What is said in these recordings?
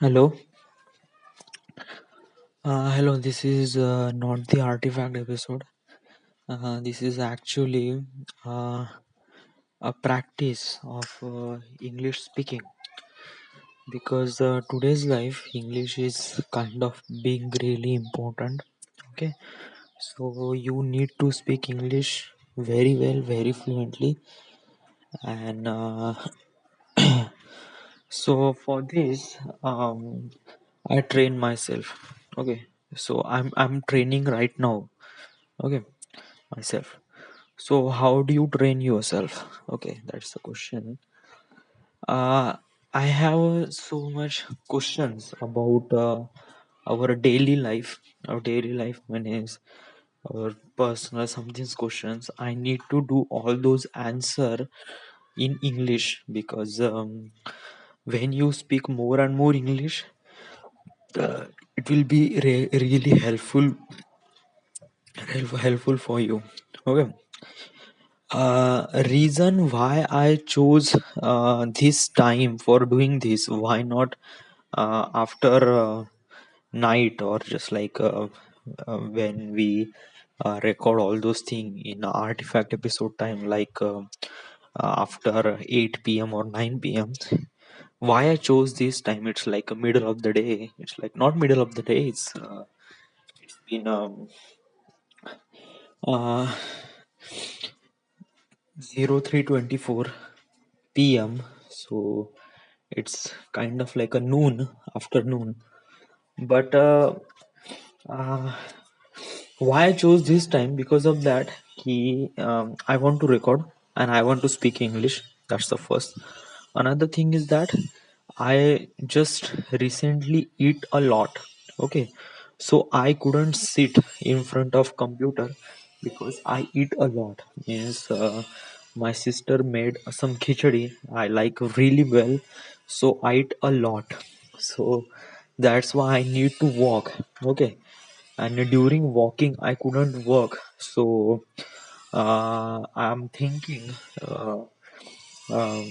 Hello. Hello. This is not the artifact episode. This is actually uh, a practice of English speaking because today's life English is kind of being really important. Okay, so you need to speak English very well, very fluently, and so for this, I train myself. Okay, so I'm training right now. Okay, myself. So how do you train yourself? Okay, that's the question. Uh, I have so much questions about our daily life. Our daily life means our personal something questions. I need to do all those answer in English because when you speak more and more English, it will be really helpful for you. Okay. Reason why I chose this time for doing this, why not after night or just like when we record all those things in artifact episode time, like after 8 p.m. or 9 p.m. Why I chose this time? It's like a middle of the day. It's like not middle of the day. It's been uh, 03:24 p.m. So it's kind of like a noon afternoon. But uh, why I chose this time? Because of that I want to record and I want to speak English. That's the first. Another thing is that I just recently eat a lot. Okay, so I couldn't sit in front of computer because I eat a lot. Means my sister made some khichdi. I like really well, so I eat a lot. So that's why I need to walk. Okay, and during walking I couldn't work. So I'm thinking uh, uh,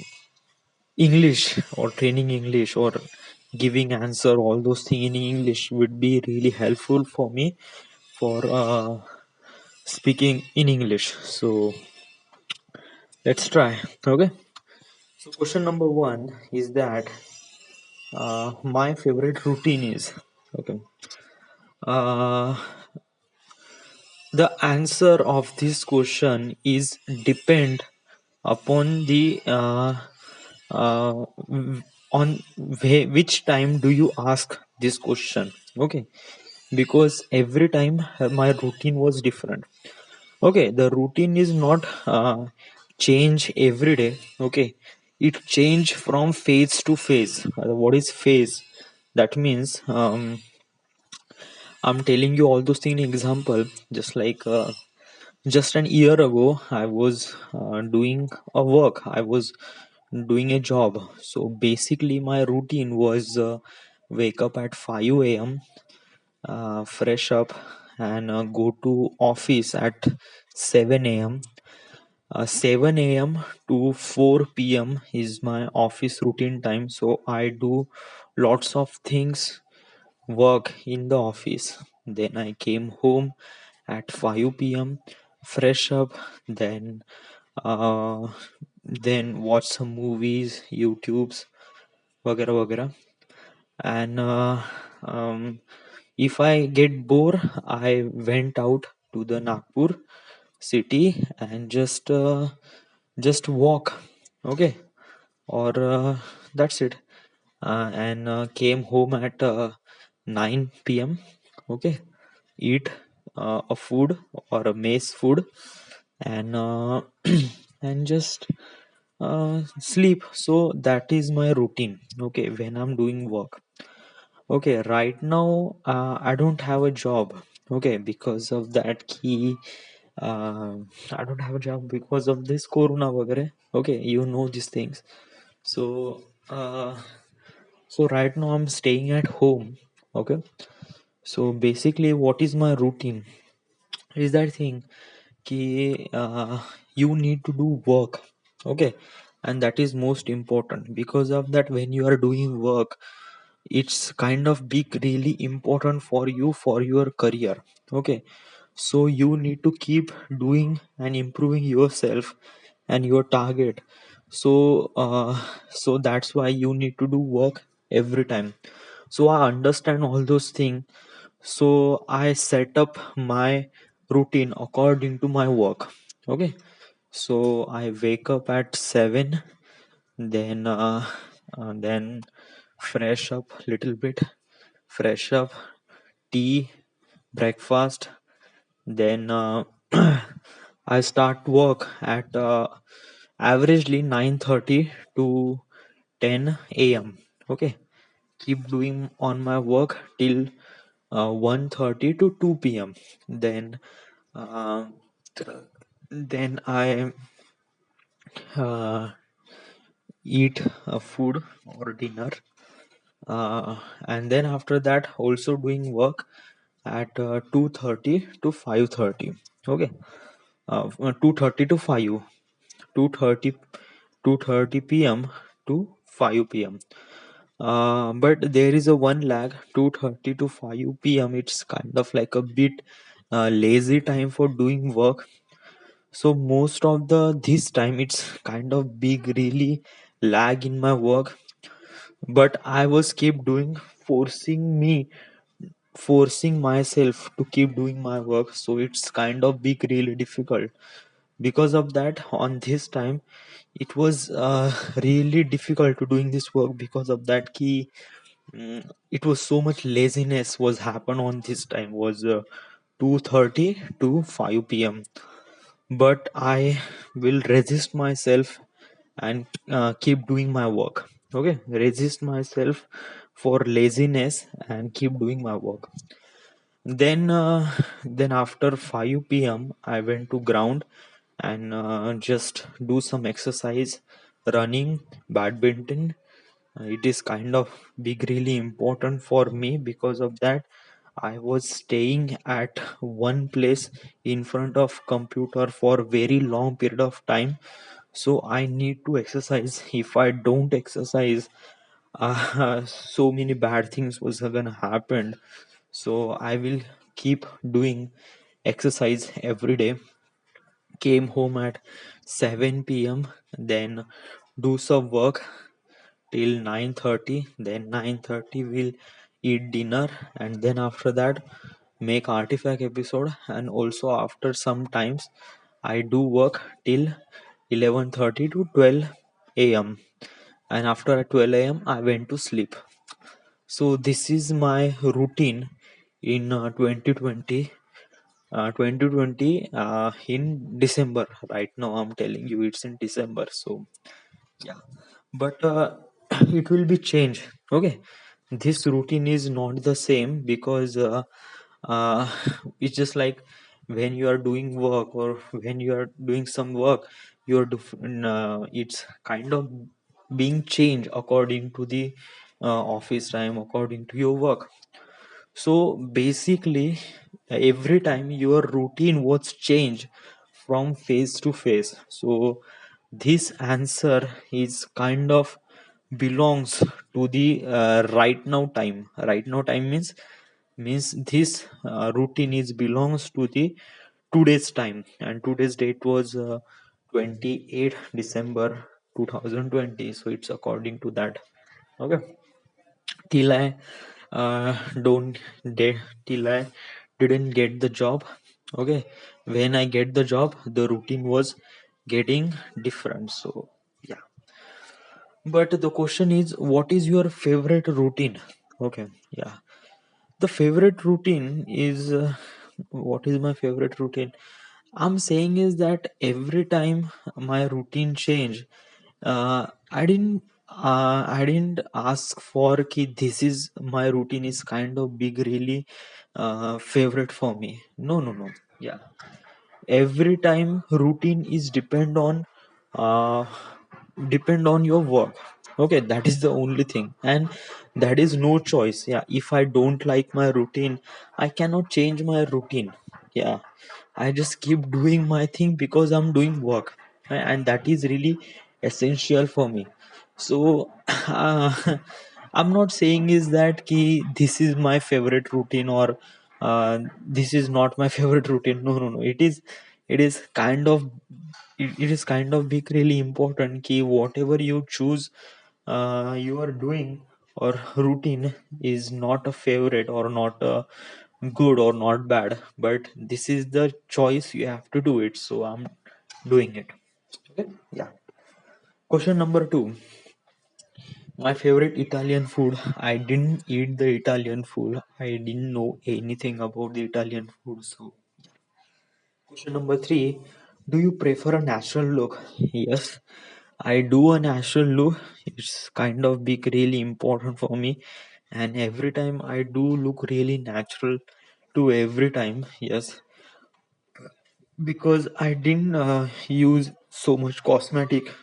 English or training English or giving answer all those things in English would be really helpful for me for speaking in English. So let's try. Okay. So question number one is that my favorite routine is okay. Uh, the answer of this question is depend upon the on which time do you ask this question. Okay, because every time my routine was different. Okay, the routine is not change every day. Okay, it change from phase to phase. What is phase? That means I'm telling you all those things in example. Just like just an year ago I was doing a work, I was doing a job. So basically my routine was wake up at 5 a.m, fresh up, and go to office at 7 a.m. 7 a.m to 4 p.m is my office routine time, so I do lots of things, work in the office. Then I came home at 5 p.m, fresh up, then uh, then watch some movies, YouTubes, वगैरह वगैरह. And if I get bored, I went out to the Nagpur city and just walk. Okay, or that's it. And came home at 9 p.m. Okay, eat a food or a mess food, and and just sleep. So that is my routine. Okay, when I'm doing work. Okay, right now I don't have a job. Okay, because of that key, I don't have a job because of this corona vagare. Okay, you know these things. So so right now I'm staying at home. Okay, so basically, what is my routine? Is that thing कि you need to do work. Okay, and that is most important. Because of that, when you are doing work, it's kind of big really important for you for your career. Okay, so you need to keep doing and improving yourself and your target. So that's why you need to do work every time. So I understand all those things, so I set up my routine according to my work. Okay, so I wake up at 7, then fresh up little bit, fresh up, tea, breakfast, then I start work at averagely 9:30 to 10 a.m. Okay, keep doing on my work till 1:30 to 2 p.m. Then uh, then I uh, eat food or dinner, and then after that also doing work at 2:30 to 5:30. Okay, 2:30 to 5, 2:30 p.m. to 5 p.m. But there is a one lag, 2:30 to 5 p.m. It's kind of like a bit lazy time for doing work. So most of the this time it's kind of big really lag in my work. But I was keep doing, forcing myself to keep doing my work. So it's kind of big really difficult. Because of that, on this time it was really difficult to doing this work. Because of that key, it was so much laziness was happen on this time was 2:30 to 5 p.m. But I will resist myself and keep doing my work. Okay, resist myself for laziness and keep doing my work. Then after 5 p.m. I went to ground and just do some exercise, running, badminton. It is kind of big really important for me. Because of that, I was staying at one place in front of computer for very long period of time. So I need to exercise. If I don't exercise, so many bad things was gonna happen. So I will keep doing exercise every day. Came home at 7 p.m., then do some work till 9:30. Then 9:30 we'll eat dinner, and then after that make artifact episode. And also after some times I do work till 11:30 to 12 a.m., and after 12 a.m. I went to sleep. So this is my routine in 2020 in December. Right now I'm telling you it's in December. So yeah, but it will be changed. Okay, this routine is not the same. Because uh, it's just like when you are doing work or when you are doing some work, it's kind of being changed according to the office time, according to your work. So basically, every time your routine was changed from phase to phase. So this answer is kind of belongs to the right now time. Right now time means this routine is belongs to the today's time, and today's date was 28 December 2020. So it's according to that. Okay, till I don't de- till I didn't get the job. Okay, when I get the job, the routine was getting different. So yeah, but the question is, what is your favorite routine? Okay, yeah, the favorite routine is what is my favorite routine? I'm saying is that every time my routine change, I didn't ask for ki this is my routine is kind of big really favorite for me. No, no, no. Yeah, every time routine is uh, depend on your work. Okay, that is the only thing, and that is no choice. Yeah, if I don't like my routine, I cannot change my routine. Yeah, I just keep doing my thing because I'm doing work, and that is really essential for me. So I'm not saying is that ki this is my favorite routine, or this is not my favorite routine. No, no, no. It is kind of, it is kind of big really important ki whatever you choose, you are doing, or routine is not a favorite or not a good or not bad, but this is the choice, you have to do it, so I'm doing it. Okay, yeah. Question number 2. My favorite Italian food. I didn't eat the Italian food. I didn't know anything about the Italian food. So, question number 3. Do you prefer a natural look? Yes, I do a natural look. It's kind of big, really important for me. And every time I do look really natural to every time. Yes, because I didn't use so much cosmetic.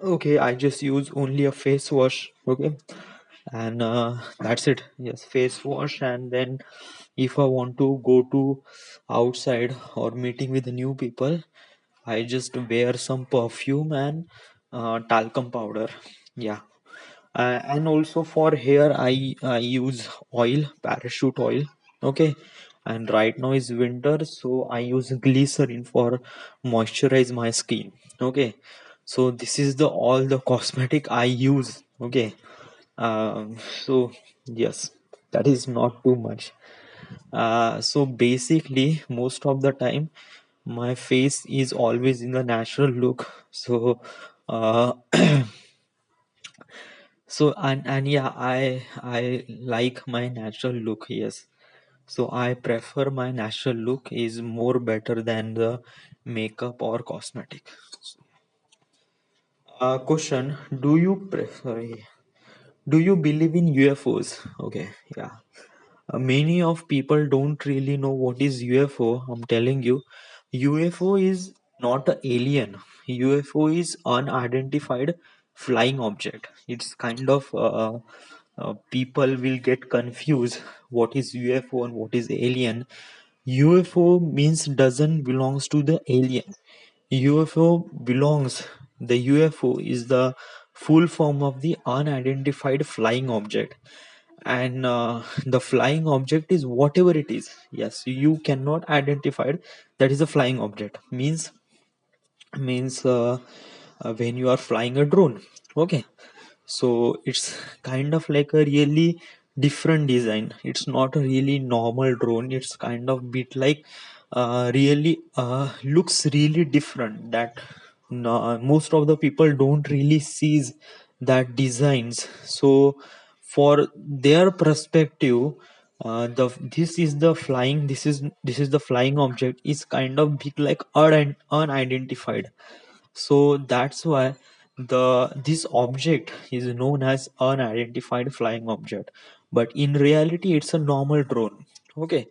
Okay, I just use only a face wash. Okay, and that's it. Yes, face wash, and then if I want to go to outside or meeting with new people, I just wear some perfume and talcum powder. Yeah, and also for hair, I use oil, parachute oil. Okay, and right now is winter, so I use glycerin for moisturize my skin. Okay, so this is the all the cosmetic I use. Okay, so yes, that is not too much. So basically, most of the time, my face is always in the natural look. So, uh, so and yeah, I like my natural look. Yes, so I prefer my natural look is more better than the makeup or cosmetic. Question: Do you prefer? Do you believe in UFOs? Okay, yeah. Many of people don't really know what is UFO. I'm telling you, UFO is not an alien. UFO is unidentified flying object. It's kind of people will get confused what is UFO and what is alien. UFO means doesn't belongs to the alien. UFO belongs, the UFO is the full form of the unidentified flying object, and the flying object is whatever it is. Yes, you cannot identify it. That is a flying object. Means when you are flying a drone. Okay, so it's kind of like a really different design. It's not a really normal drone. It's kind of bit like really looks really different, that no, most of the people don't really sees that designs. So for their perspective, the this is the flying, this is the flying object is kind of big like unidentified. So that's why the this object is known as unidentified flying object, but in reality it's a normal drone. Okay,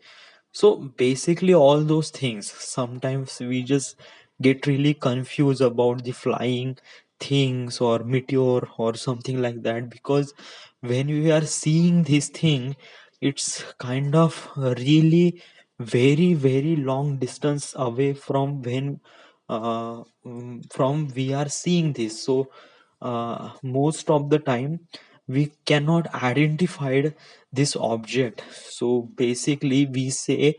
so basically all those things, sometimes we just get really confused about the flying things or meteor or something like that, because when we are seeing this thing, it's kind of really very very long distance away from when from we are seeing this. So most of the time we cannot identify this object. So basically we say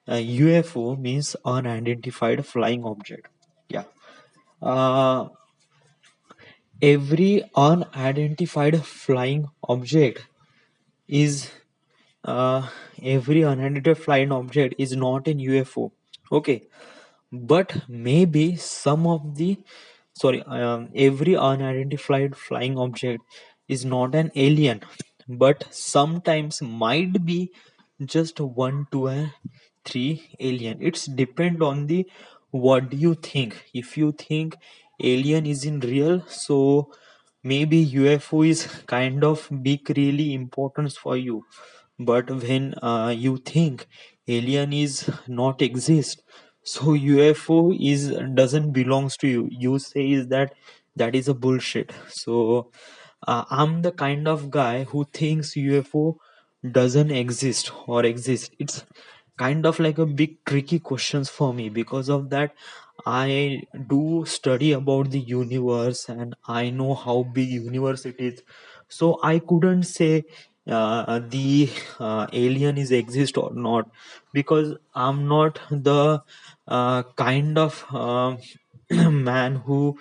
UFO means unidentified flying object. Yeah. uh, every unidentified flying object is every unidentified flying object is not an UFO. Okay, but maybe some of the, sorry, every unidentified flying object is not an alien, but sometimes might be just one, two, and three alien. It's depend on the what do you think. If you think alien is in real, so maybe UFO is kind of big really importance for you. But when you think alien is not exist, so UFO is doesn't belongs to you, you say is that that is a bullshit. So I'm the kind of guy who thinks UFO doesn't exist or exist. It's kind of like a big tricky questions for me. Because of that, I do study about the universe and I know how big universe it is. So I couldn't say the alien is exist or not, because I'm not the kind of man who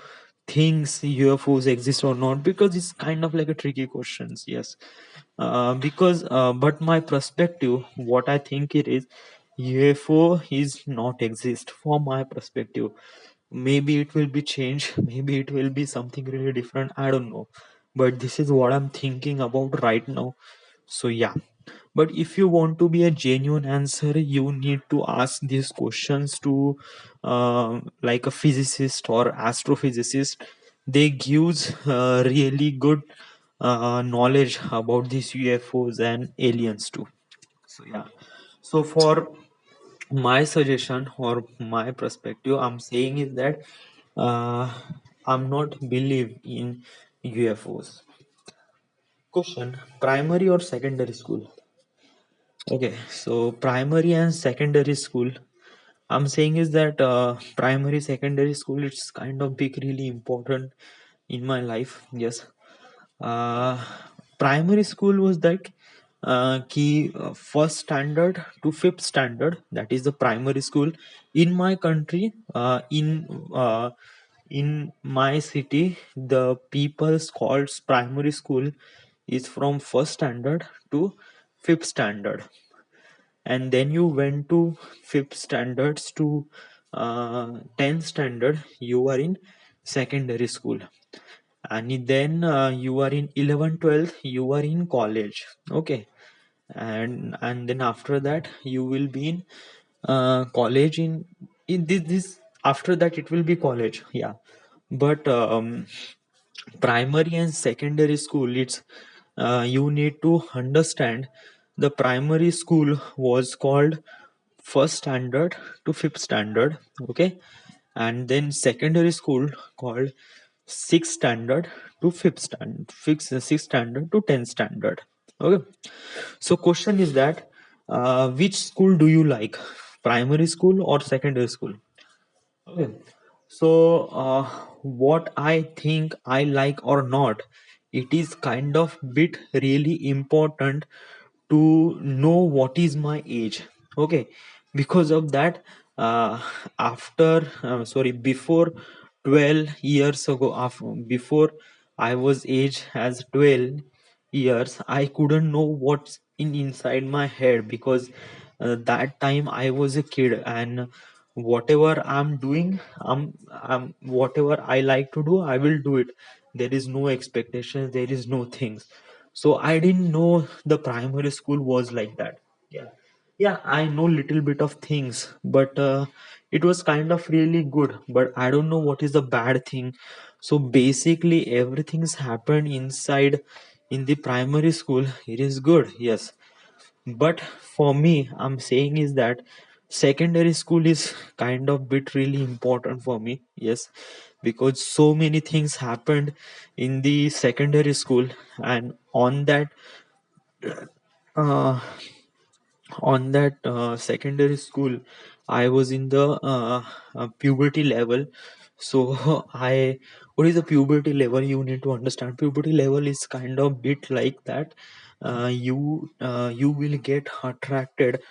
thinks UFOs exist or not, because it's kind of like a tricky questions. Yes, because but my perspective, what I think it is, UFO is not exist for my perspective. Maybe it will be changed, maybe it will be something really different, I don't know, but this is what I'm thinking about right now. So yeah, but if you want to be a genuine answer, you need to ask these questions to like a physicist or astrophysicist. They gives really good knowledge about these UFOs and aliens too. So yeah, so for my suggestion or my perspective, I'm saying is that uh, I'm not believe in UFOs. Question: primary or secondary school? Okay, so primary and secondary school, I'm saying is that primary, secondary school, it's kind of big, really important in my life. Yes, uh, primary school was like key first standard to fifth standard. That is the primary school in my country. In my city, the people's called primary school is from first standard to fifth standard, and then you went to fifth standards to 10th standard, you are in secondary school, and then you are in 11th 12th, you are in college. Okay, and then after that you will be in college in this after that it will be college. Yeah, but primary and secondary school, it's you need to understand, the primary school was called first standard to fifth standard. Okay, and then secondary school called sixth standard to fifth standard, sixth standard to 10th standard. Okay, so question is that which school do you like, primary school or secondary school? Okay. So, what I think I like or not, it is kind of bit really important to know what is my age. Okay, because of that, after sorry, before 12 years ago, before I was age as 12 years, I couldn't know what's in inside my head, because that time I was a kid, and whatever I'm doing, I'm whatever I like to do, I will do it. There is no expectations, there is no things. So I didn't know the primary school was like that. Yeah, yeah, I know little bit of things, but it was kind of really good, but I don't know what is the bad thing. So basically everything's happened inside in the primary school, it is good, yes, but for me, I'm saying is that secondary school is kind of bit really important for me. Yes, because so many things happened in the secondary school, and uh, on that secondary school, I was in the puberty level. So I what is the puberty level? You need to understand, puberty level is kind of bit like that. You will get attracted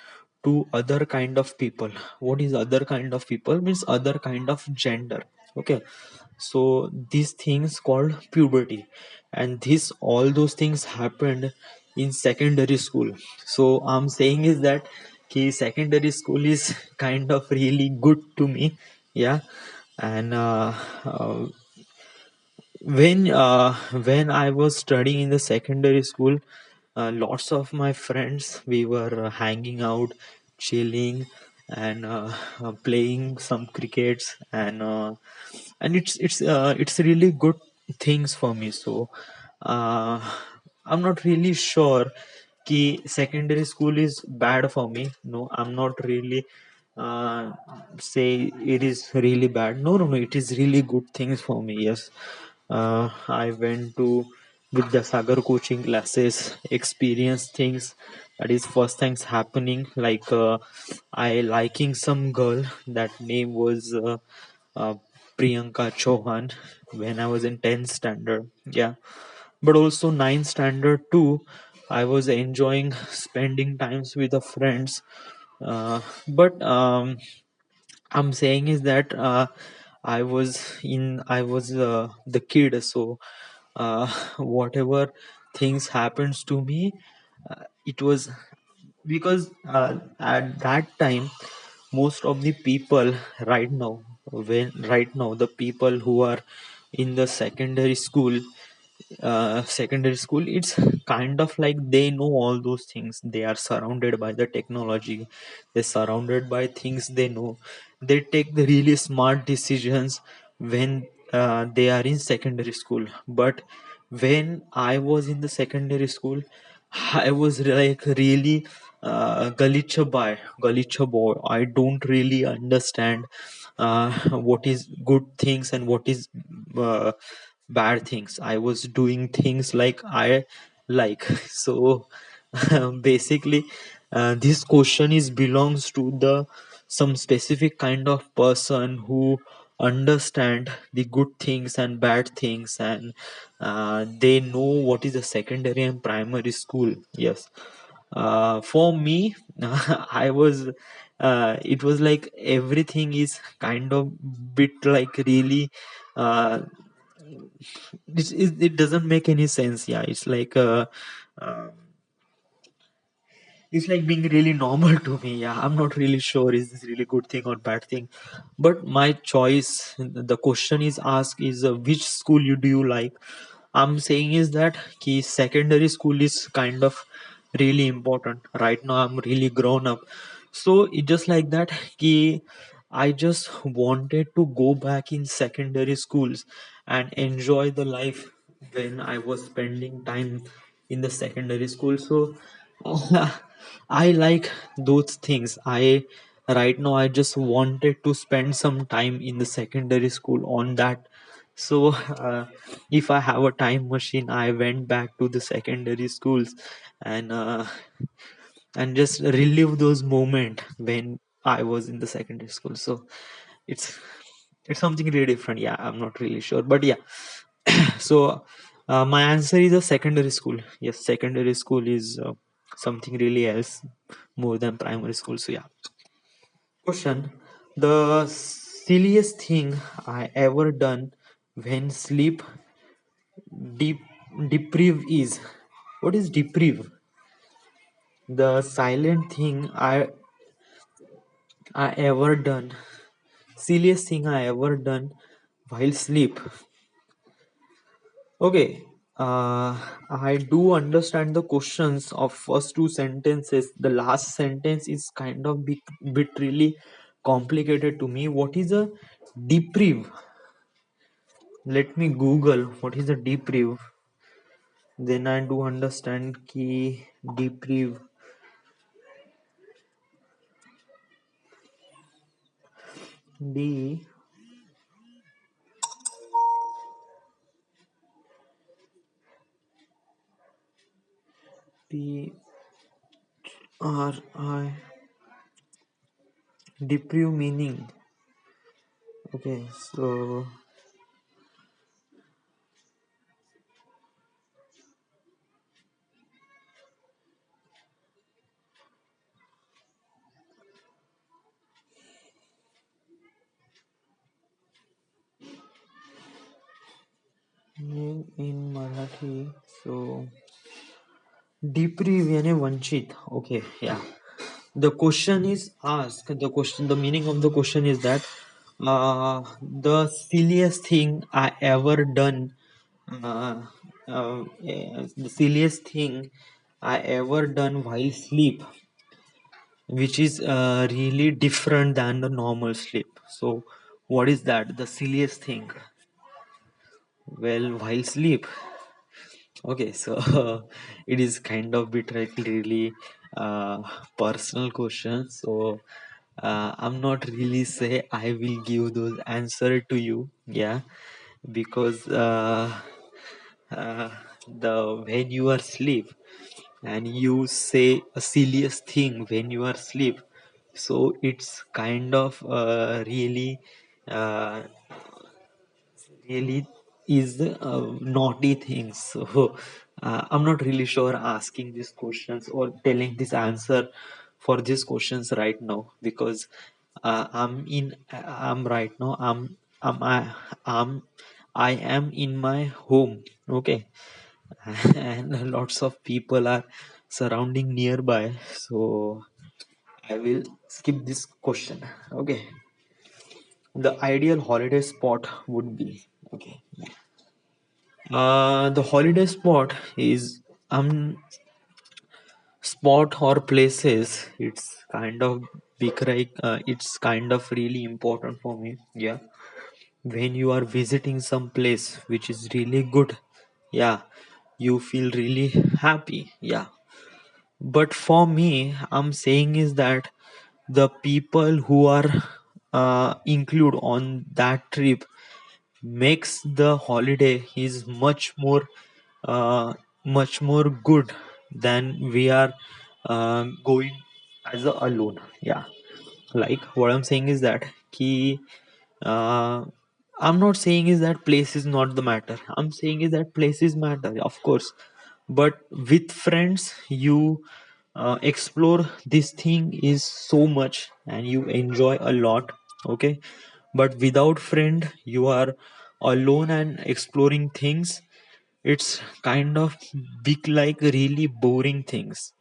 to other kind of people. What is other kind of people? Means other kind of gender. Okay, so these things called puberty, and this all those things happened in secondary school. So I'm saying is that secondary school is kind of really good to me. Yeah, and uh, when I was studying in the secondary school, lots of my friends, we were hanging out, chilling, and playing some crickets, and it's really good things for me. So uh, I'm not really sure कि secondary school is bad for me. No, I'm not really uh, say it is really bad. No, no, no. It is really good things for me. Yes, I went to with the Sagar coaching classes, experience things. That is first things happening. Like I liking some girl. That name was uh, Priyanka Chauhan when I was in 10th standard. Yeah, but also ninth standard too. I was enjoying spending times with the friends. But I'm saying is that I was the kid, so whatever things happens to me, it was because at that time most of the people right now the people who are in the secondary school, it's kind of like they know all those things. They are surrounded by the technology, they're surrounded by things they know. They take the really smart decisions when they are in secondary school. But when I was in the secondary school, I was like really galicha boy. I don't really understand what is good things and what is uh, bad things. I was doing things like I like. So basically, this question is belongs to the some specific kind of person who understand the good things and bad things, and they know what is a secondary and primary school. Yes. For me, I was it was like everything is kind of bit like really uh, it doesn't make any sense. Yeah, uh, it's like being really normal to me. Yeah, I'm not really sure is this really good thing or bad thing. But my choice, the question is asked is which school you do you like. I'm saying is that ki secondary school is kind of really important. Right now I'm really grown up, so it just like that ki I just wanted to go back in secondary schools and enjoy the life when I was spending time in the secondary school. So I like those things. I right now I just wanted to spend some time in the secondary school on that. So if I have a time machine, I went back to the secondary schools and just relive those moments when I was in the secondary school. So it's it's something really different. Yeah, I'm not really sure, but yeah. So my answer is a secondary school. Yes, secondary school is something really else more than primary school. So yeah. Question: the silliest thing I ever done when sleep deep deprive is, what is deprive? The silent thing I ever done, silliest thing I ever done while sleep. Okay, I do understand the questions of first two sentences. The last sentence is kind of bit really complicated to me. What is a deprive? Let me Google what is a deprive. Then I do understand ki deprive, D P R I, deprive meaning. Okay, so name in Marathi. So deprive यानी वंचित. Okay, yeah. The question is asked. The meaning of the question is that the silliest thing I ever done. The silliest thing I ever done while sleep, which is really different than the normal sleep. So, what is that? The silliest thing? Well, while sleep. Okay, so it is kind of bit like really uh, personal question. So I'm not really say I will give those answer to you. Yeah, because uh, the when you are asleep and you say a silliest thing when you are asleep, so it's kind of uh, really is naughty things. So I'm not really sure asking these questions or telling this answer for these questions right now, because I'm right now I'm I am in my home, okay, and lots of people are surrounding nearby, so I will skip this question. Okay, the ideal holiday spot would be, okay, the holiday spot is spot or places. It's kind of big, right? It's kind of really important for me. Yeah, when you are visiting some place which is really good, yeah, you feel really happy. Yeah, but for me, I'm saying is that the people who are include on that trip makes the holiday is uh, much more good than we are going as a alone. Yeah, like what I'm saying is that key uh, I'm not saying is that place is not the matter. I'm saying is that places matter, of course, but with friends you explore this thing is so much and you enjoy a lot. Okay, but without friend you are alone and exploring things, it's kind of big, like really boring things.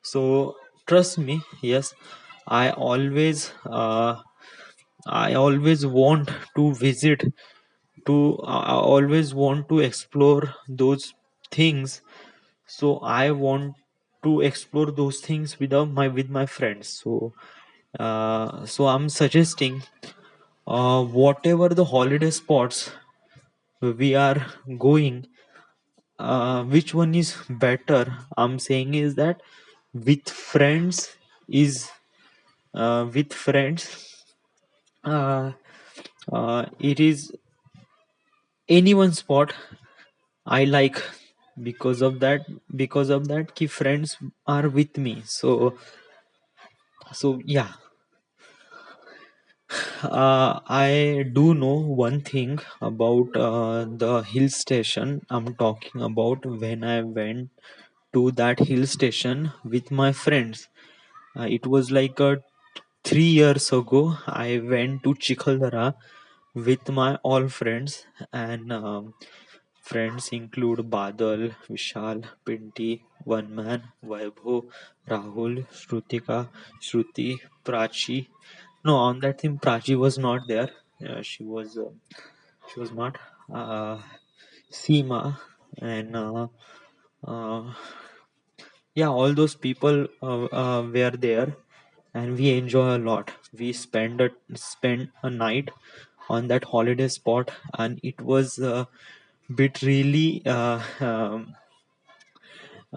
So trust me, yes, i always uh, I always want to visit to I always want to explore those things. So I want to explore those things with my friends. So so I'm suggesting whatever the holiday spots we are going, which one is better, I'm saying is that with friends is with friends, uh, it is any one spot I like, because of that ki friends are with me. So so yeah, I do know one thing about the hill station I'm talking about. When I went to that hill station with my friends, it was like 3 years ago. I went to Chikaldara with my all friends, and friends include Badal, Vishal, Pinti, One Man, Vaibhav, Rahul, Shrutika, Shruti, Prachi. No, on that thing, Prachi was not there. She was not. Uh, Seema and uh, yeah, all those people were there, and we enjoy a lot. We spend a night on that holiday spot, and it was bit really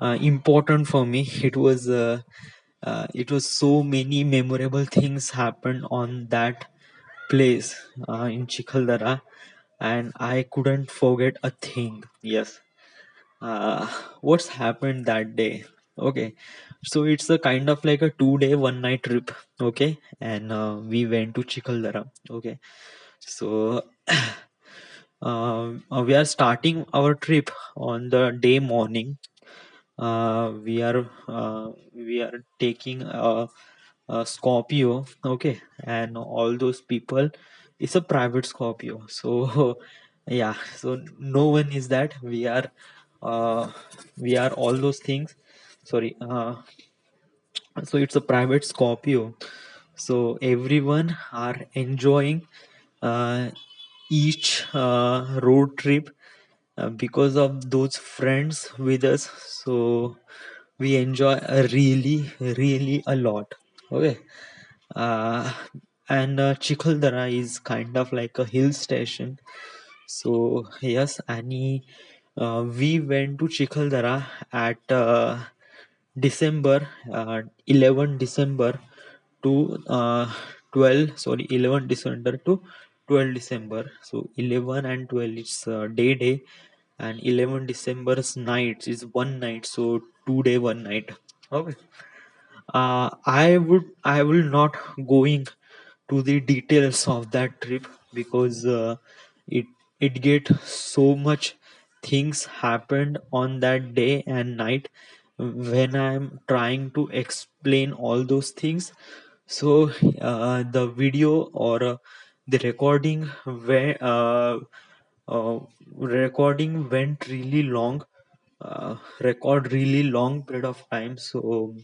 important for me. It was so many memorable things happened on that place in Chikaldara, and I couldn't forget a thing. Yes, uh, what's happened that day? Okay, so it's a kind of like a 2 day 1 night trip. Okay, and we went to Chikaldara. Okay, so we are starting our trip on the day morning. We are taking a Scorpio, okay, and all those people. It's a private Scorpio, so yeah. So no one is that uh, we are all those things. Sorry, so it's a private Scorpio. So everyone are enjoying uh, each road trip because of those friends with us. So we enjoy really a lot. Okay, uh, and Chikaldara is kind of like a hill station. So yes, Annie, we went to Chikaldara at December, 11 December to 11 December to 12 December. So 11 and 12 is day, and 11 December's night is one night. So 2 day 1 night. Okay. I will not going to the details of that trip, because it it get so much things happened on that day and night when I'm trying to explain all those things. So the video or the uh, recording went really long, record really long period of time. So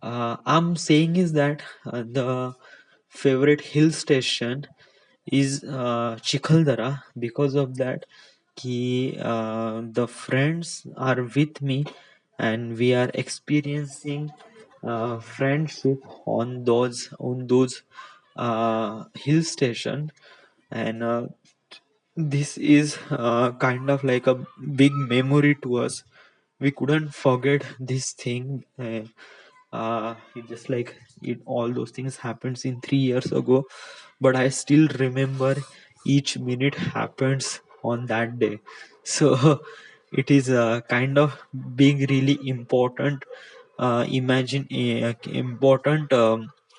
I'm saying is that the favorite hill station is Chikaldara. Because of that, the friends are with me and we are experiencing friendship on those hill station. And this is kind of like a big memory to us. We couldn't forget this thing. It just like it, all those things happens in 3 years ago, but I still remember each minute happens on that day. So it is kind of being really important. Imagine important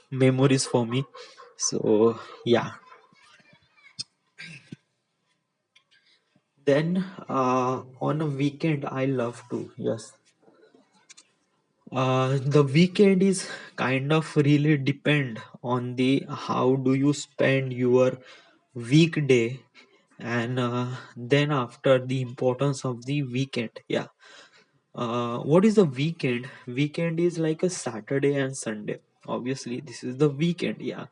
memories for me. So yeah. Then on a weekend, I love to, yes. The weekend is kind of really depend on the how do you spend your weekday, and then after the importance of the weekend. Yeah. What is the weekend? Weekend is like a Saturday and Sunday. Obviously, this is the weekend. Yeah,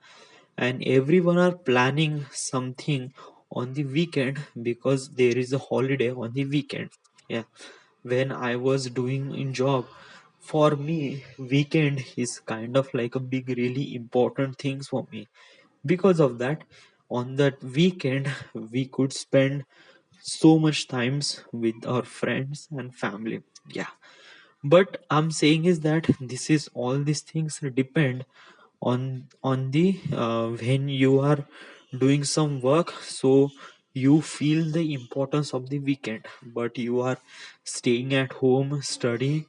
and everyone are planning something on the weekend because there is a holiday on the weekend. Yeah, when I was doing in job, for me weekend is kind of like a big really important things for me. Because of that, on that weekend we could spend so much times with our friends and family. Yeah, but I'm saying is that this is all these things depend on the when you are doing some work, so you feel the importance of the weekend, but you are staying at home studying,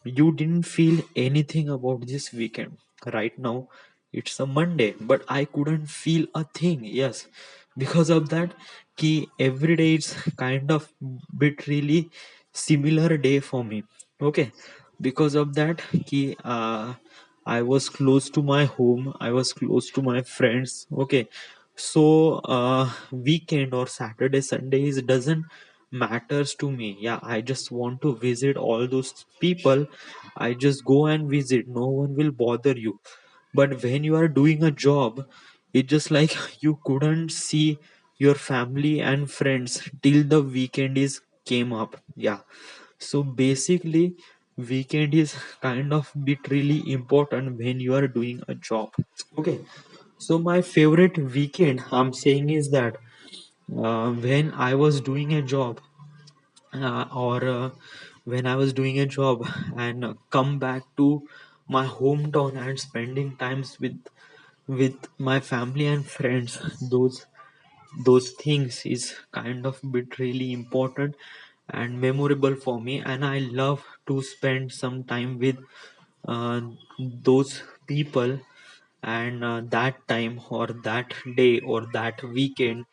you didn't feel anything about this weekend. Right now it's a Monday, but I couldn't feel a thing. Yes, because of that, key every day it's kind of bit really similar day for me. Okay, because of that, key I was close to my home, I was close to my friends. Okay, so weekend or Saturday Sundays doesn't matters to me. Yeah, I just want to visit all those people. I just go and visit, no one will bother you. But when you are doing a job, it's just like you couldn't see your family and friends till the weekend is came up. Yeah, so basically weekend is kind of bit really important when you are doing a job. Okay, so my favorite weekend I'm saying is that when I was doing a job, or when I was doing a job and come back to my hometown and spending times with my family and friends, those things is kind of bit really important and memorable for me, and I love to spend some time with uh, those people. And that time or that day or that weekend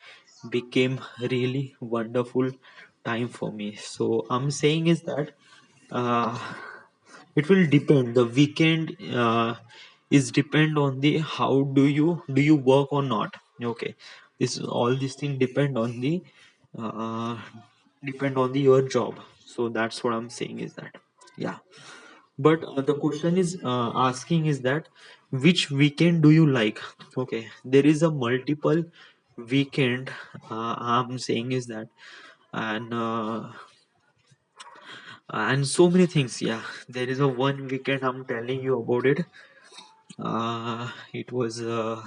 became really wonderful time for me. So I'm saying is that uh, it will depend. The weekend is depend on the how do you work or not. Okay, this all these things uh, depend on the your job. So that's what I'm saying is that. Yeah, but the question is asking is that which weekend do you like? Okay, there is a multiple weekend. I'm saying is that, and so many things. Yeah, there is a one weekend I'm telling you about it. It was uh,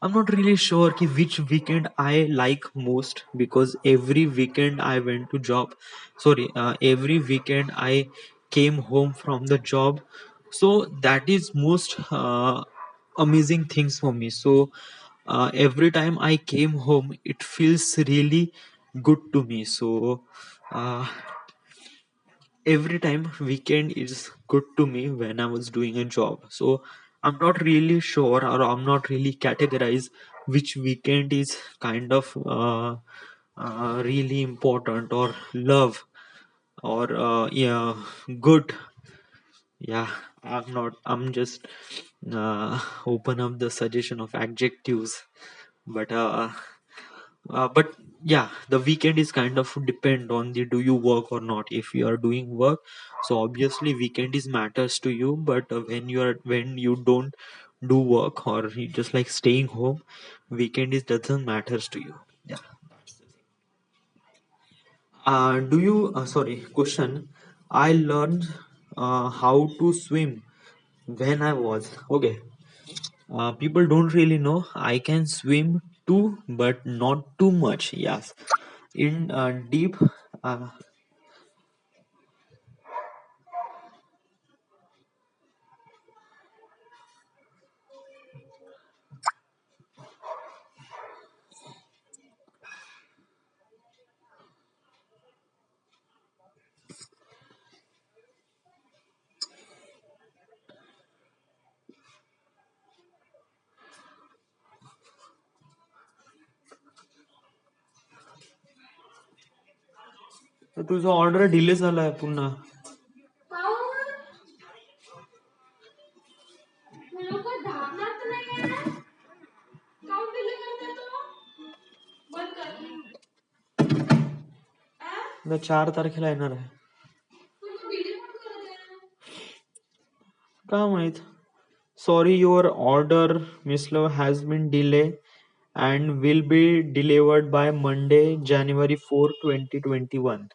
I'm not really sure ki which weekend I like most, because every weekend I went to job. Sorry, every weekend I came home from the job. So that is most amazing things for me. So every time I came home, it feels really good to me. So uh, every time weekend is good to me when I was doing a job. So I'm not really sure, or I'm not really categorize which weekend is kind of really important or love or yeah, good. Yeah, I'm not. I'm just open up the suggestion of adjectives, but yeah, the weekend is kind of depend on the do you work or not. If you are doing work, so obviously weekend is matters to you. But when you don't do work or you just like staying home, weekend is doesn't matters to you. Yeah. Do you? Sorry, question. I learned how to swim when I was okay. People don't really know. I can swim too, but not too much. Yes, in deep. Uh, तर तुझा order delay झालाय पुन्हा. उद्या 4 तारखेला येणार आहे. का माहित. Sorry, your order, Miss Love, has been delayed and will be delivered by Monday, January 4, 2021.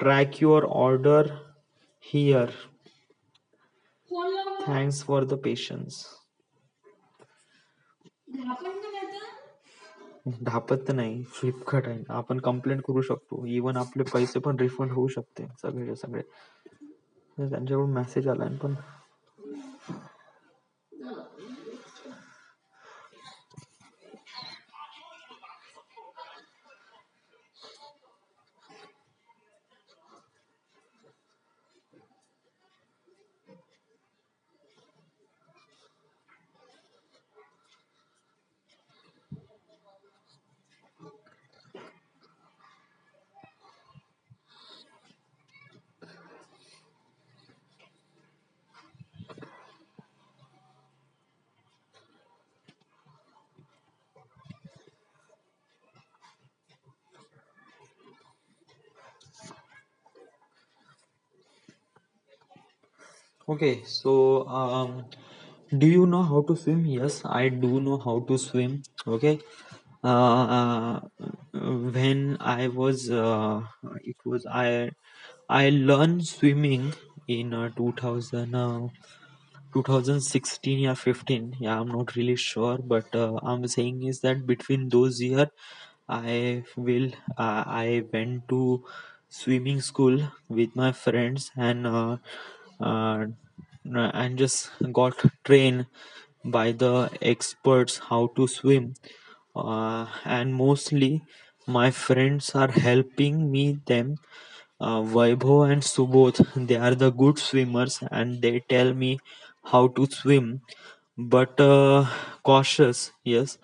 Track your order here. Thanks for the patience. ढापत तर नाही, फ्लिपकार्ट आहे. आपण कंप्लेंट करू शकतो. इवन आपले पैसे पण रिफंड होऊ शकते सगळे सगळे. त्यांच्याकडून मेसेज आलाय पण. Okay, so do you know how to swim? Yes, I do know how to swim. Okay, uh, when I was it was I learned swimming in 2016 or 15. Yeah, I'm not really sure, but I'm saying is that between those year I went to swimming school with my friends uh, and just got trained by the experts how to swim, and mostly my friends are helping me them. Vaibhav and Subodh, they are the good swimmers and they tell me how to swim. But cautious, yes.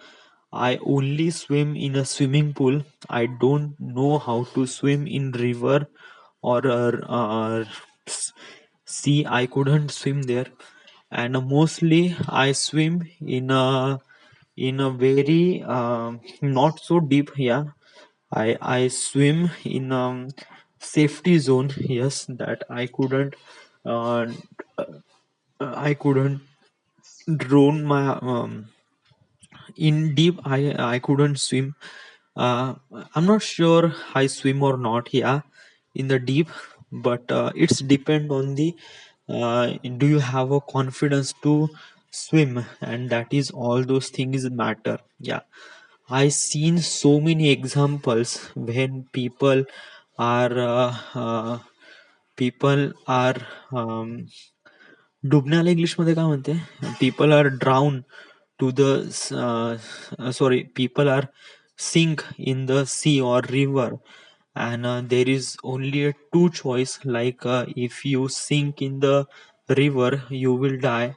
I only swim in a swimming pool. I don't know how to swim in river or sea. I couldn't swim there, and mostly I swim in a very not so deep. Yeah, I swim in safety zone. Yes, that uh, I couldn't drown my in deep. I couldn't swim. I'm not sure I swim or not. Yeah, in the deep, but it's depend on the do you have a confidence to swim, and that is all those things matter. Yeah, I seen so many examples when are uh, uh, people are डुबण्याला इंग्लिशमध्ये काय म्हणते? People are drowned to the sorry, people are sink in the sea or river, and there is only a two choice, like if you sink in the river you will die,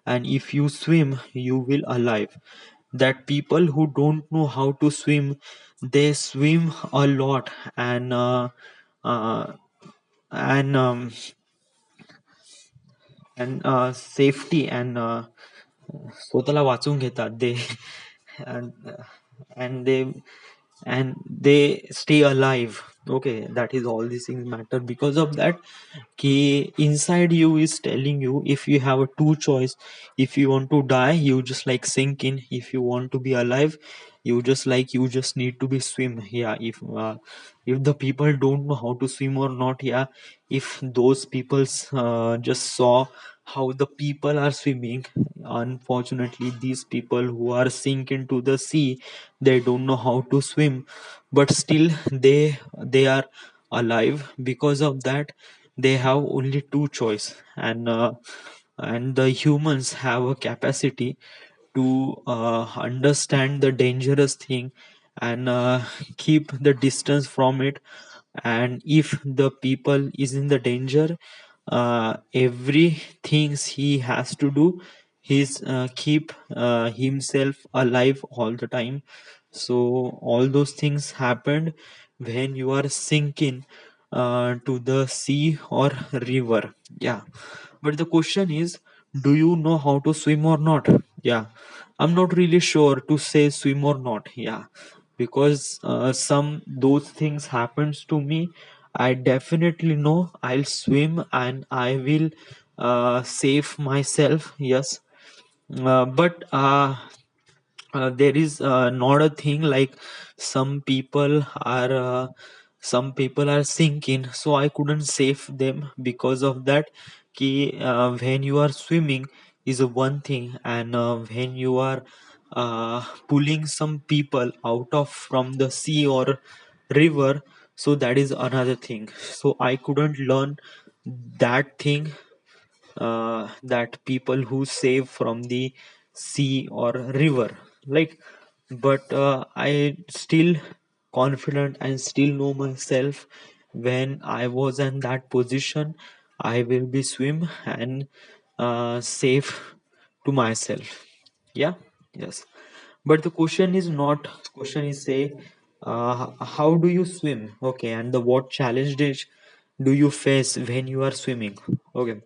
and if you swim you will alive. That people who don't know how to swim, they swim a lot, uh, and safety and स्वतःला वाचवून घेतात they and and they and they stay alive. Okay, that is all these things matter. Because of that, ki inside you is telling you, if you have a two choice, if you want to die you just like sink in, if you want to be alive you just need to be swim. Yeah, if the people don't know how to swim or not, yeah, if those people just saw how the people are swimming, unfortunately these people who are sink into the sea, they don't know how to swim, but still they are alive. Because of that, they have only two choice, and the humans have a capacity to understand the dangerous thing and keep the distance from it. And if the people is in the danger, every things he has to do is keep himself alive all the time. So all those things happened when you are sinking to the sea or river. Yeah, but the question is, do you know how to swim or not? Yeah, I'm not really sure to say swim or not. Yeah, because some those things happens to me. I definitely know I'll swim and I will save myself. Yes, but there is not a thing like some people are sinking, so I couldn't save them. Because of that, ki when you are swimming is a one thing, and when you are pulling some people out of from the sea or river, so that is another thing. So I couldn't learn that thing, that people who save from the sea or river, like. But I still confident and still know myself, when I was in that position I will be swim and save to myself. Yeah. Yes, but the question is not, question is say, how do you swim? Okay, and the what challenges do you face when you are swimming? Okay,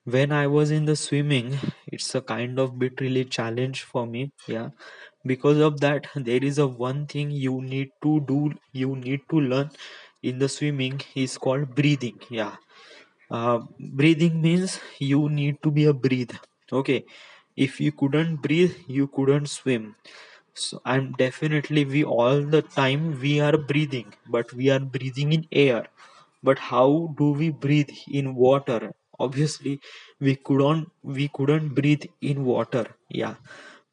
when I was in the swimming, it's a kind of bit really challenge for me. Yeah, because of that, there is a one thing you need to do, you need to learn in the swimming is called breathing. Yeah, breathing means you need to be a breathe. Okay, if you couldn't breathe, you couldn't swim. So I'm definitely, we all the time we are breathing, but we are breathing in air. But how do we breathe in water? Obviously, we couldn't breathe in water. Yeah,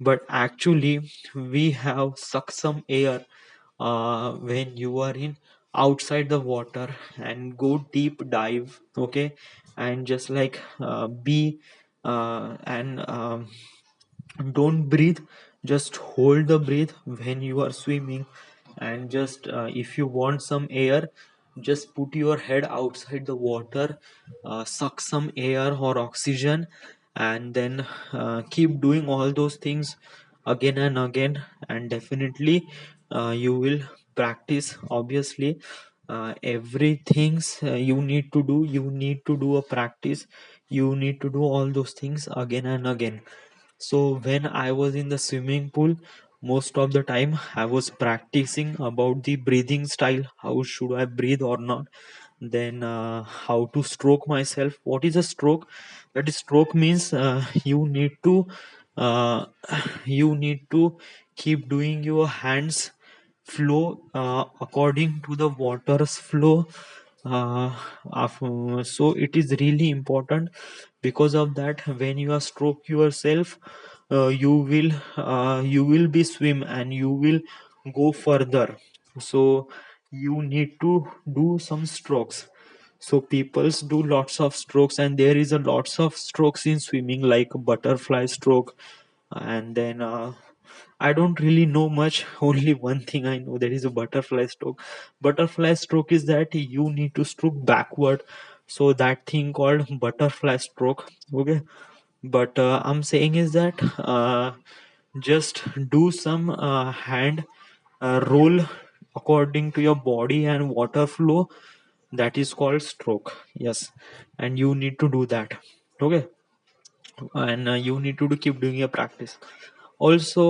but actually we have suck some air when you are in outside the water and go deep dive. Okay, and just like be and don't breathe, just hold the breath when you are swimming. And just if you want some air, just put your head outside the water, suck some air or oxygen, and then keep doing all those things again and again. And definitely you will practice. Obviously, everything's you need to do, you need to do a practice, you need to do all those things again and again. So when I was in the swimming pool, most of the time I was practicing about the breathing style. How should I breathe or not? Then how to stroke myself. What is a stroke? That is, stroke means you need to uh, you need to keep doing your hands flow according to the water's flow. So it is really important. Because of that, when you are stroke yourself, you will be swim and you will go further. So you need to do some strokes. So peoples do lots of strokes, and there is a lots of strokes in swimming, like butterfly stroke. And then I don't really know much. Only one thing I know, there is a butterfly stroke. Butterfly stroke is that you need to stroke backward. So that thing called butterfly stroke. Okay. But I'm saying is that just do some hand roll according to your body and water flow. That is called stroke. Yes, and you need to do that. Okay, and you need to keep doing your practice. Also,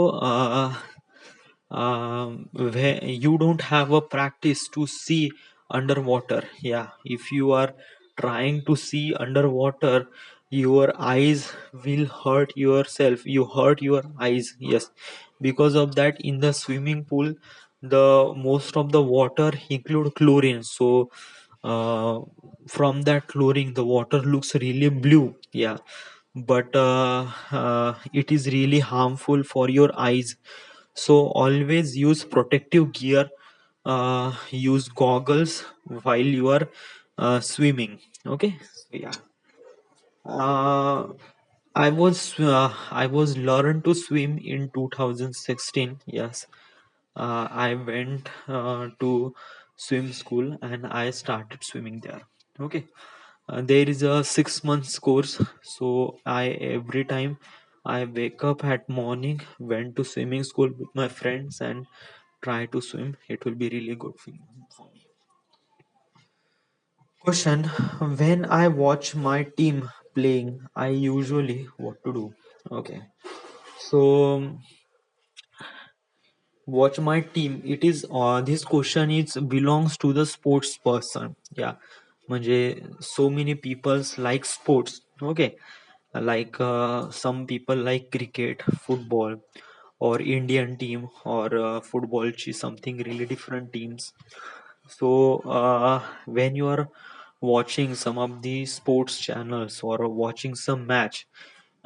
where you don't have a practice to see underwater. Yeah, if you are trying to see underwater, your eyes will hurt yourself, you hurt your eyes. Yes, because of that, in the swimming pool, the most of the water include chlorine. So uh, from that chlorine the water looks really blue. Yeah, but it is really harmful for your eyes. So always use protective gear, use goggles while you are swimming. Okay, so yeah. uh, I was learned to swim in 2016. Yes, I went to swim school and I started swimming there. Okay, there is a 6 months course. So I every time I wake up at morning, went to swimming school with my friends and try to swim. It will be really good for me. Question: when I watch my team playing, I usually what to do? Okay, so watch my team. It is this question is belongs to the sports person. Yeah, म्हणजे so many people's like sports. Okay, like some people like cricket, football, or Indian team, or football ची something really different teams. So when you are watching some of the sports channels or watching some match,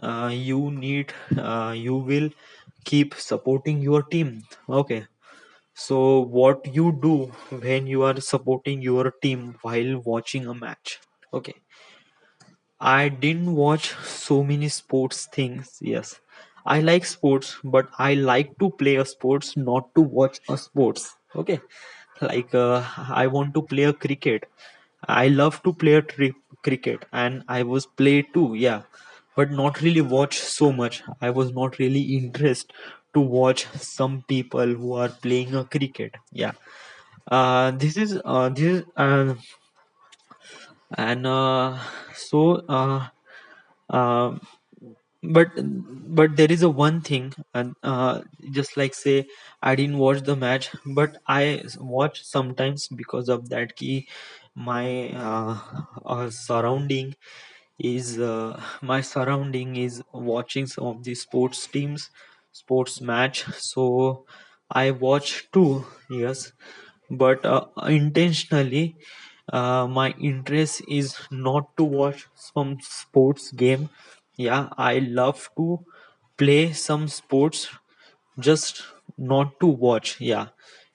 you will keep supporting your team. Okay, so what you do when you are supporting your team while watching a match? Okay, I didn't watch so many sports things. Yes, I like sports, but I like to play a sports, not to watch a sports. Okay, like I want to play a cricket. I love to play a cricket, and I was play too. Yeah, but not really watch so much. I was not really interested to watch some people who are playing a cricket. Yeah, this is and so uh, but there is a one thing, and just like say I didn't watch the match, but I watch sometimes because of that key. My surrounding is my surrounding is watching some of the sports teams, sports match. So I watch too. Yes, but intentionally my interest is not to watch some sports game. Yeah, I love to play some sports, just not to watch. Yeah,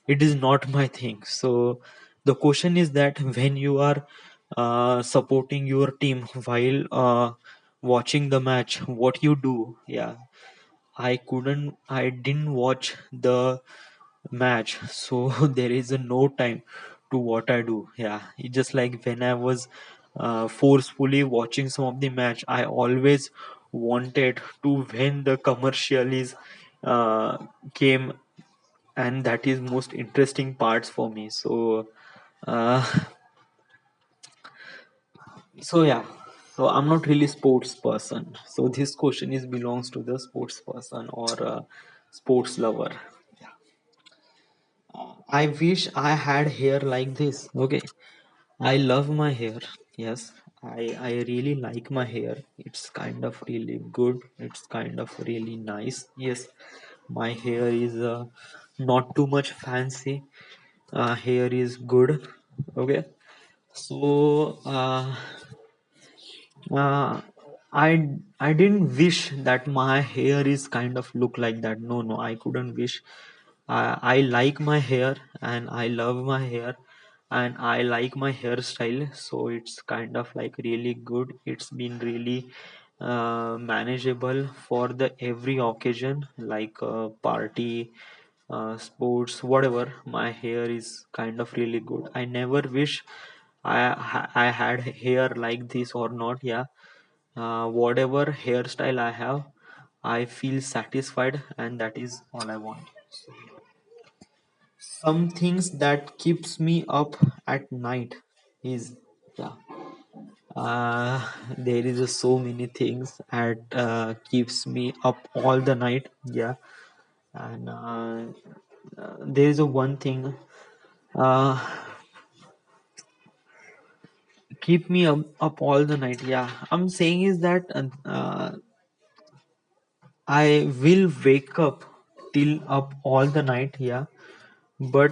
it is not my thing. So the question is that when you are supporting your team while watching the match, what you do? Yeah, I didn't watch the match, so there is a no time to what I do. Yeah, it's just like when I was forcefully watching some of the match, I always wanted to when the commercial is uh, came, and that is most interesting parts for me. So uh, so yeah, so I'm not really sports person, so this question is belongs to the sports person or sports lover. I wish I had hair like this. Okay, I love my hair. Yes, I really like my hair. It's kind of really good, it's kind of really nice. Yes, my hair is not too much fancy. Hair is good. Okay, so uh, I didn't wish that my hair is kind of look like that. No, no, I couldn't wish. I like my hair and I love my hair and I like my hairstyle. So it's kind of like really good. It's been really manageable for the every occasion, like party, sports, whatever. My hair is kind of really good. I never wish I had hair like this or not. Yeah, Whatever hairstyle I have, I feel satisfied, and that is all I want. Some things that keeps me up at night is, yeah, uh, there is so many things that keeps me up all the night. Yeah, and there is a one thing uh, keep me up all the night. Yeah, I'm saying is that I will wake up till up all the night. Yeah, but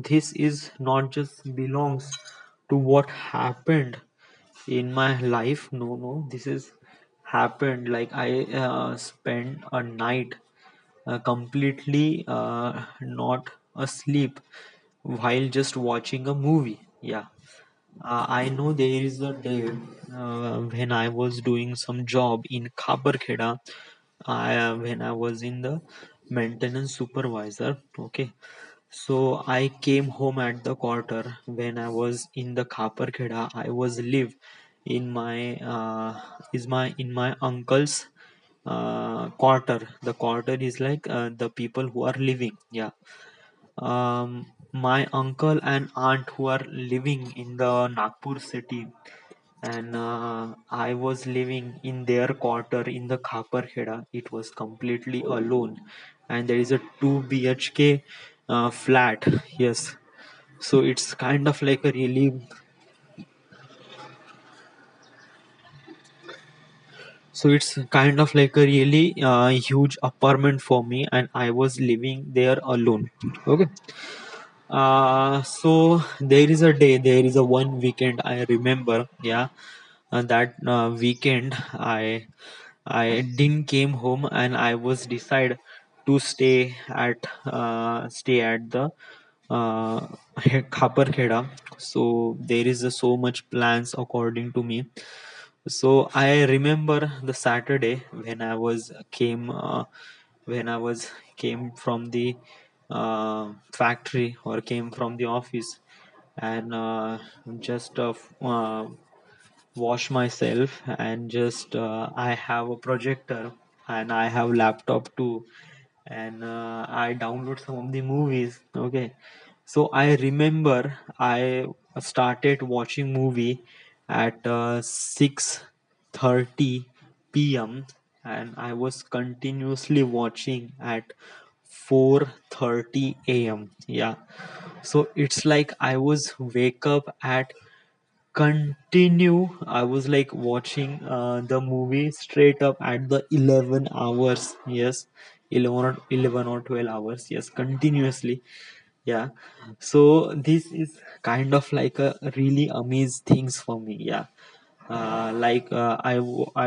this is not just belongs to what happened in my life. No, no, this is happened like I spent a night completely not asleep while just watching a movie. Yeah, I know there is a day when I was doing some job in Khabarkheda. When I was in the maintenance supervisor. Okay, so I came home at the quarter when I was in the Khaparkheda. I was live in my in my uncle's quarter. The quarter is like the people who are living. Yeah, my uncle and aunt who are living in the Nagpur city, and I was living in their quarter in the Khaparkheda. It was completely alone, and there is a 2 BHK flat. Yes, so it's kind of like a really, so it's kind of like a really huge apartment for me, and I was living there alone. Okay, so there is a day, there is a one weekend I remember. Yeah, that weekend I didn't came home, and I was decide to stay at the uh, Khaparkheda. So there is so much plans according to me. So I remember the Saturday when I was came from the factory or came from the office, and just wash myself, and just I have a projector and I have laptop too, and I download some of the movies. Okay, so I remember I started watching movie at 6:30 p.m. and I was continuously watching at 4:30 a.m. Yeah, so it's like I was wake up at continue. I was like watching the movie straight up at the 11 hours. Yes, 11 or 12 hours. Yes, continuously. Yeah, so this is kind of like a really amazing things for me. Yeah, I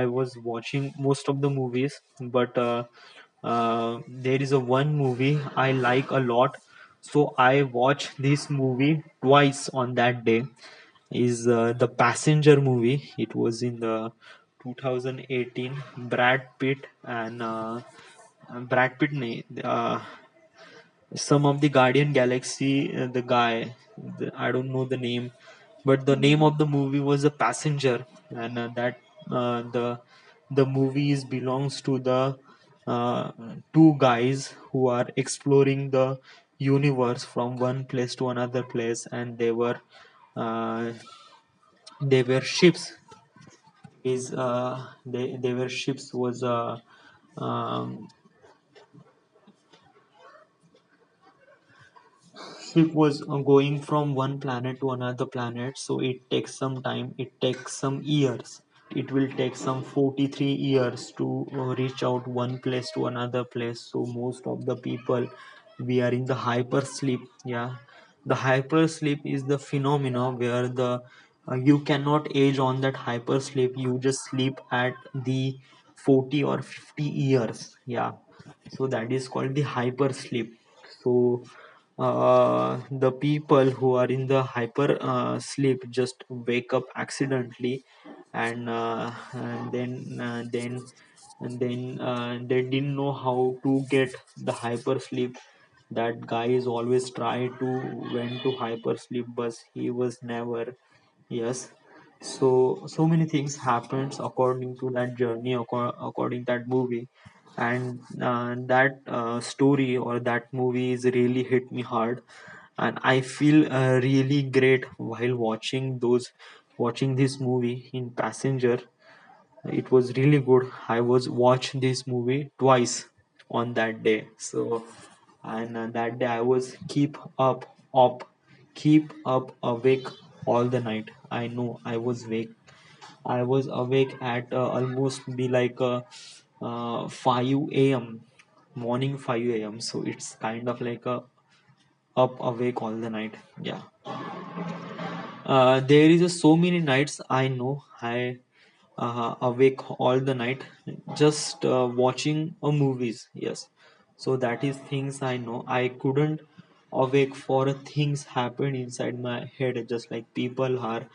was watching most of the movies, but there is a one movie I like a lot, so I watch this movie twice on that day. Is the Passenger movie. It was in the 2018. Brad Pitt and Brad Pitt some of the Guardian Galaxy, the guy, I don't know the name, but the name of the movie was a Passenger, and that the movie is belongs to the uh, two guys who are exploring the universe from one place to another place, and uh, they were ships. Is they were ships was um, ship was going from one planet to another planet, so it takes some time, it takes some years. It will take some 43 years to reach out one place to another place. So most of the people, we are in the hyper sleep. Yeah, the hyper sleep is the phenomena where the you cannot age on that hyper sleep. You just sleep at the 40 or 50 years. Yeah, so that is called the hyper sleep. So the people who are in the hyper sleep just wake up accidentally, and then they didn't know how to get the hyper sleep. That guy is always try to went to hyper sleep, but he was never. Yes, So many things happens according to that journey, according that movie. And that story or that movie is really hit me hard, and I feel really great while watching this movie in Passenger. It was really good. I was watched this movie twice on that day. So, and that day I was keep up awake all the night. I know I was awake at almost be like 5 a.m. morning 5 a.m. So it's kind of like a up awake all the night. Yeah. There is so many nights I know I awake all the night just watching a movies. Yes, so that is things I know. I couldn't awake for things happen inside my head, just like people are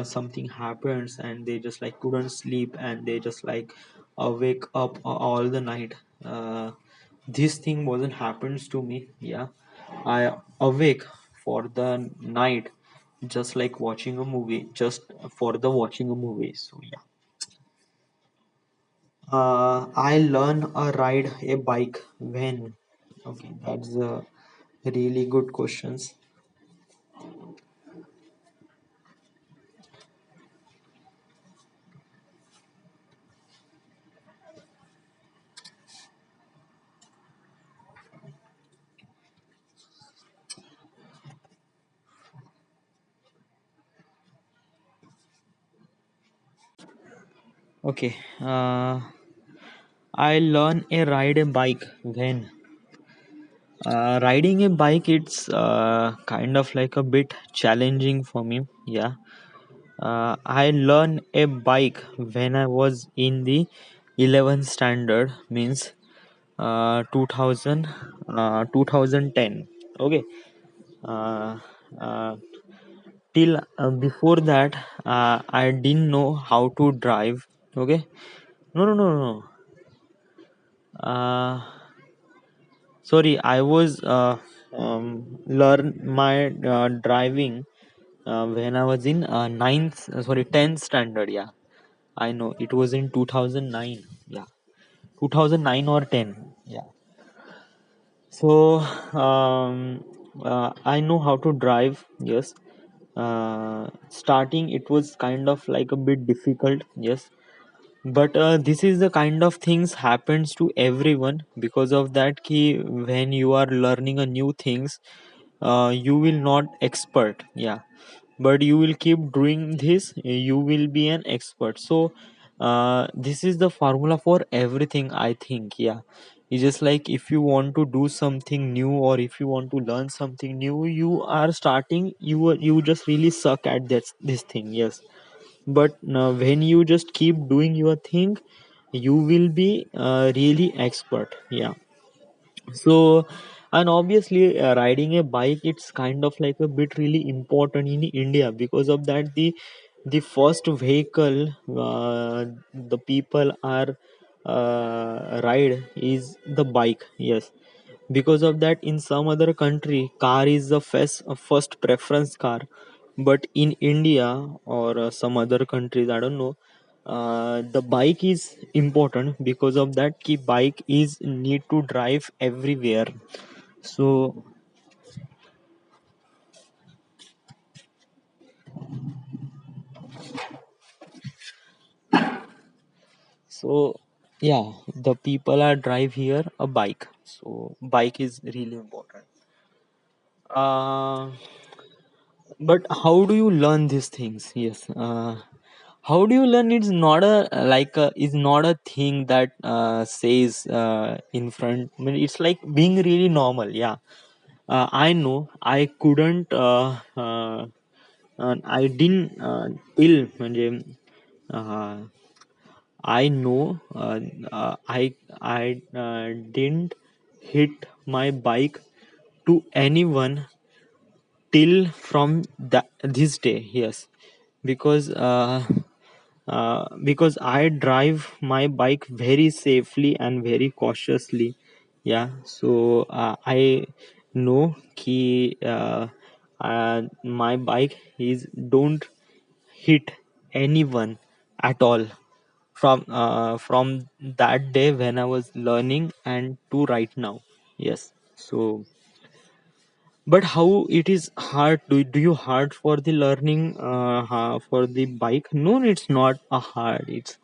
something happens and they just like couldn't sleep and they just like wake up all the night. This thing wasn't happens to me. Yeah, I awake for the night just like watching a movie, just for the watching a movie. So yeah, I learn a ride a bike when. Okay, that's a really good questions. Okay, I learn a ride a bike when. Riding a bike, it's kind of like a bit challenging for me. Yeah, I learned a bike when I was in the 11th standard, means 2000, 2010. Okay, uh, uh, till before that, I didn't know how to drive. Okay, no, no, no, no. Uh, Sorry, I was learn my driving when I was in sorry, 10th standard. Yeah, I know it was in 2009. Yeah, 2009 or 10. Yeah. So I know how to drive. Yes. Starting it was kind of like a bit difficult. Yes, but this is the kind of things happens to everyone. Because of that key, when you are learning a new things, you will not expert. Yeah, but you will keep doing this, you will be an expert. So this is the formula for everything, I think. Yeah, it's just like if you want to do something new or if you want to learn something new, you are starting, you just really suck at this thing. Yes, but when you just keep doing your thing, you will be really expert. Yeah. So, and obviously riding a bike, it's kind of like a bit really important in India. Because of that, the first vehicle the people are ride is the bike. Yes, because of that, in some other country car is the first preference car, but in India or some other countries, I don't know, the bike is important. Because of that, ki bike is need to drive everywhere. So so yeah, the people are drive here a bike, so bike is really important. uh but how do you learn these things? Yes, how do you learn? It's not a like is not a thing that says in front. I mean, it's like being really normal. Yeah, I know I couldn't I didn't till म्हणजे I know I didn't hit my bike to anyone till from this day. Yes, because because I drive my bike very safely and very cautiously. Yeah, so I know ki my bike is don't hit anyone at all from that day when I was learning and to right now. Yes. So, but how it is hard? Do you hard for the learning for the bike? No, it's not a hard. It's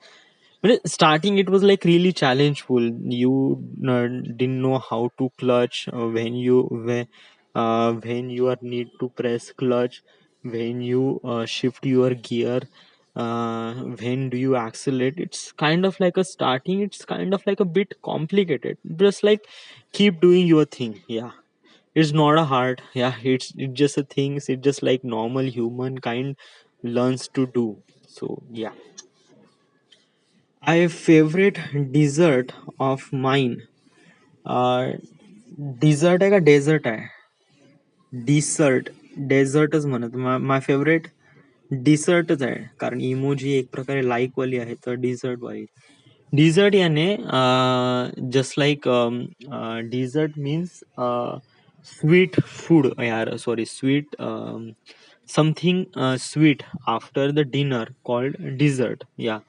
but starting it was like really challengeful. You didn't know how to clutch when you are need to press clutch, when you shift your gear, when do you accelerate. It's kind of like a starting. It's kind of like a bit complicated. Just like keep doing your thing. Yeah, it's not a hard. Yeah, it's just a things. It's just like normal humankind learns to do. So yeah. I favorite dessert of mine. Dessert आहे का dessert आहे? Dessert, डेझर्टच म्हणत. My favourite डिसर्टच आहे, कारण emoji एक प्रकारे like वाली आहे, तर डिझर्ट वाली. डिझर्ट याने just like dessert means sweet food, यार sorry, sweet something sweet after the dinner called dessert. Yeah,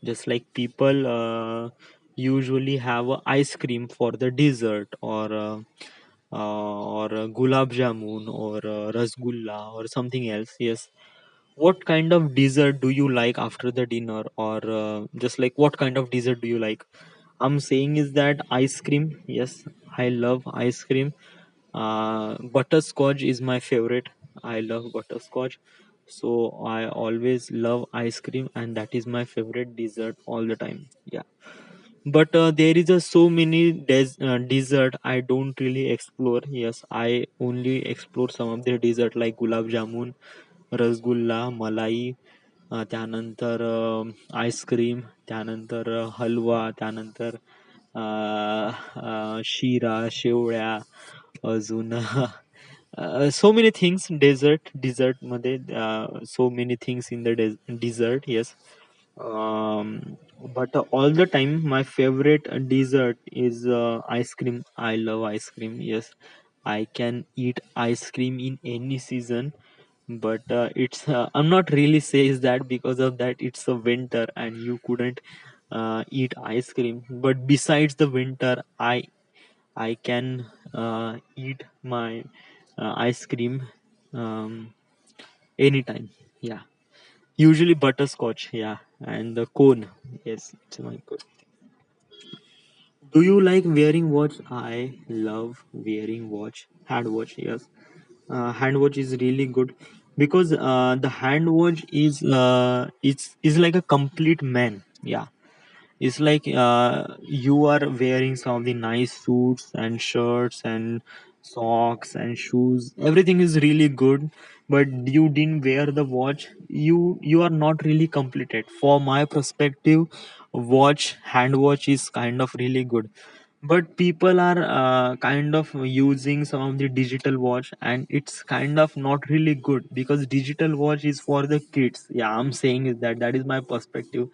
just like people usually have a ice cream for the dessert, or gulab jamun, or rasgulla, or something else. Yes. What kind of dessert do you like after the dinner, or just like what kind of dessert do you like? I'm saying is that ice cream. Yes, I love ice cream. Butterscotch is my favorite. I love butterscotch. So I always love ice cream, and that is my favorite dessert all the time. Yeah. But there is a so many dessert I don't really explore. Yes, I only explore some of the dessert like gulab jamun, rasgulla, malai, त्यानंतर ice cream, त्यानंतर हलवा, त्यानंतर शिरा, शेवळ्या, अजून so many things. Dessert मध्ये so many things in the dessert. Yes. But all the time my favorite dessert is ice cream. I love ice cream. Yes, I can eat ice cream in any season. But it's I'm not really says that because of that it's a winter and you couldn't eat ice cream. But besides the winter, I can eat my ice cream um, anytime. Yeah, usually butterscotch. Yeah, and the cone. Yes, it's my cone. Do you like wearing watch? I love wearing watch. Hand watch. Yes, hand watch is really good because the hand watch is like a complete man. Yeah, it's like you are wearing some of the nice suits and shirts and socks and shoes. Everything is really good, but you didn't wear the watch. You are not really completed. For my perspective, watch hand watch is kind of really good. But people are kind of using some of the digital watch, and it's kind of not really good because digital watch is for the kids. Yeah, I'm saying is that that is my perspective.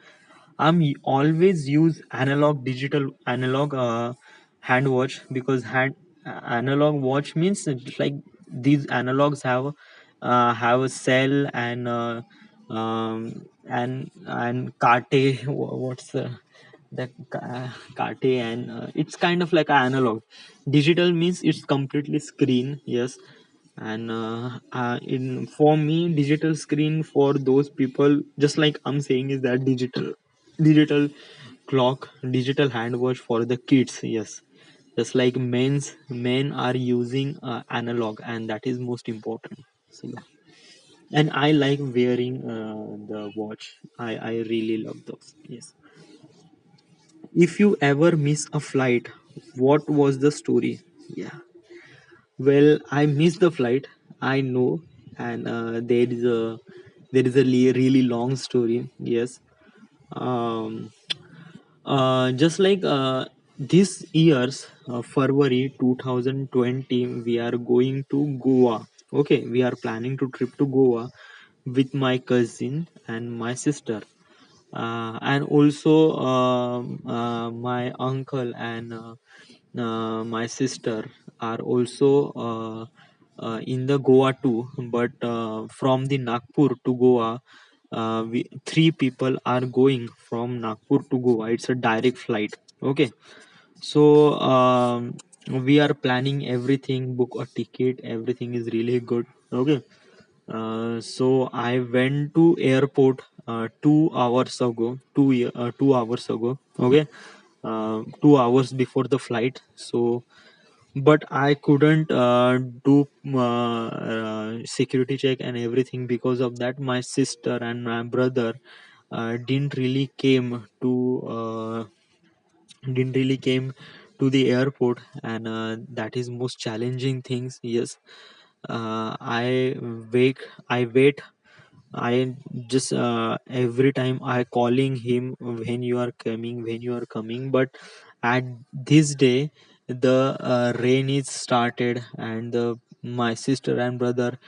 Always use analog hand watch because analog watch means it's like these analogs have a cell and kate. What's the kate, and it's kind of like an analog. Digital means it's completely screen. Yes. And in for me digital screen for those people, just like I'm saying is that digital clock, digital hand watch for the kids. Yes, just like men are using analog, and that is most important. So yeah, and I like wearing the watch. I really love those. Yes. If you ever miss a flight, what was the story? Yeah, well, I missed the flight. I know, and there is a really long story. Yes. Um, just like this year's February 2020, we are going to Goa. Okay, we are planning to trip to Goa with my cousin and my sister, and also my uncle and my sister are also in the Goa too. But from the Nagpur to Goa, we three people are going from Nagpur to Goa. It's a direct flight. Okay, so we are planning everything, book a ticket, everything is really good. Okay, so I went to airport 2 hours ago, 2 hours ago. Okay, 2 hours before the flight. So, but I couldn't do security check and everything. Because of that, my sister and my brother didn't really came to the airport, and that is most challenging things. Yes, I wake I wait. I just every time I calling him, when you are coming. But at this day, the rain is started, and my sister and brother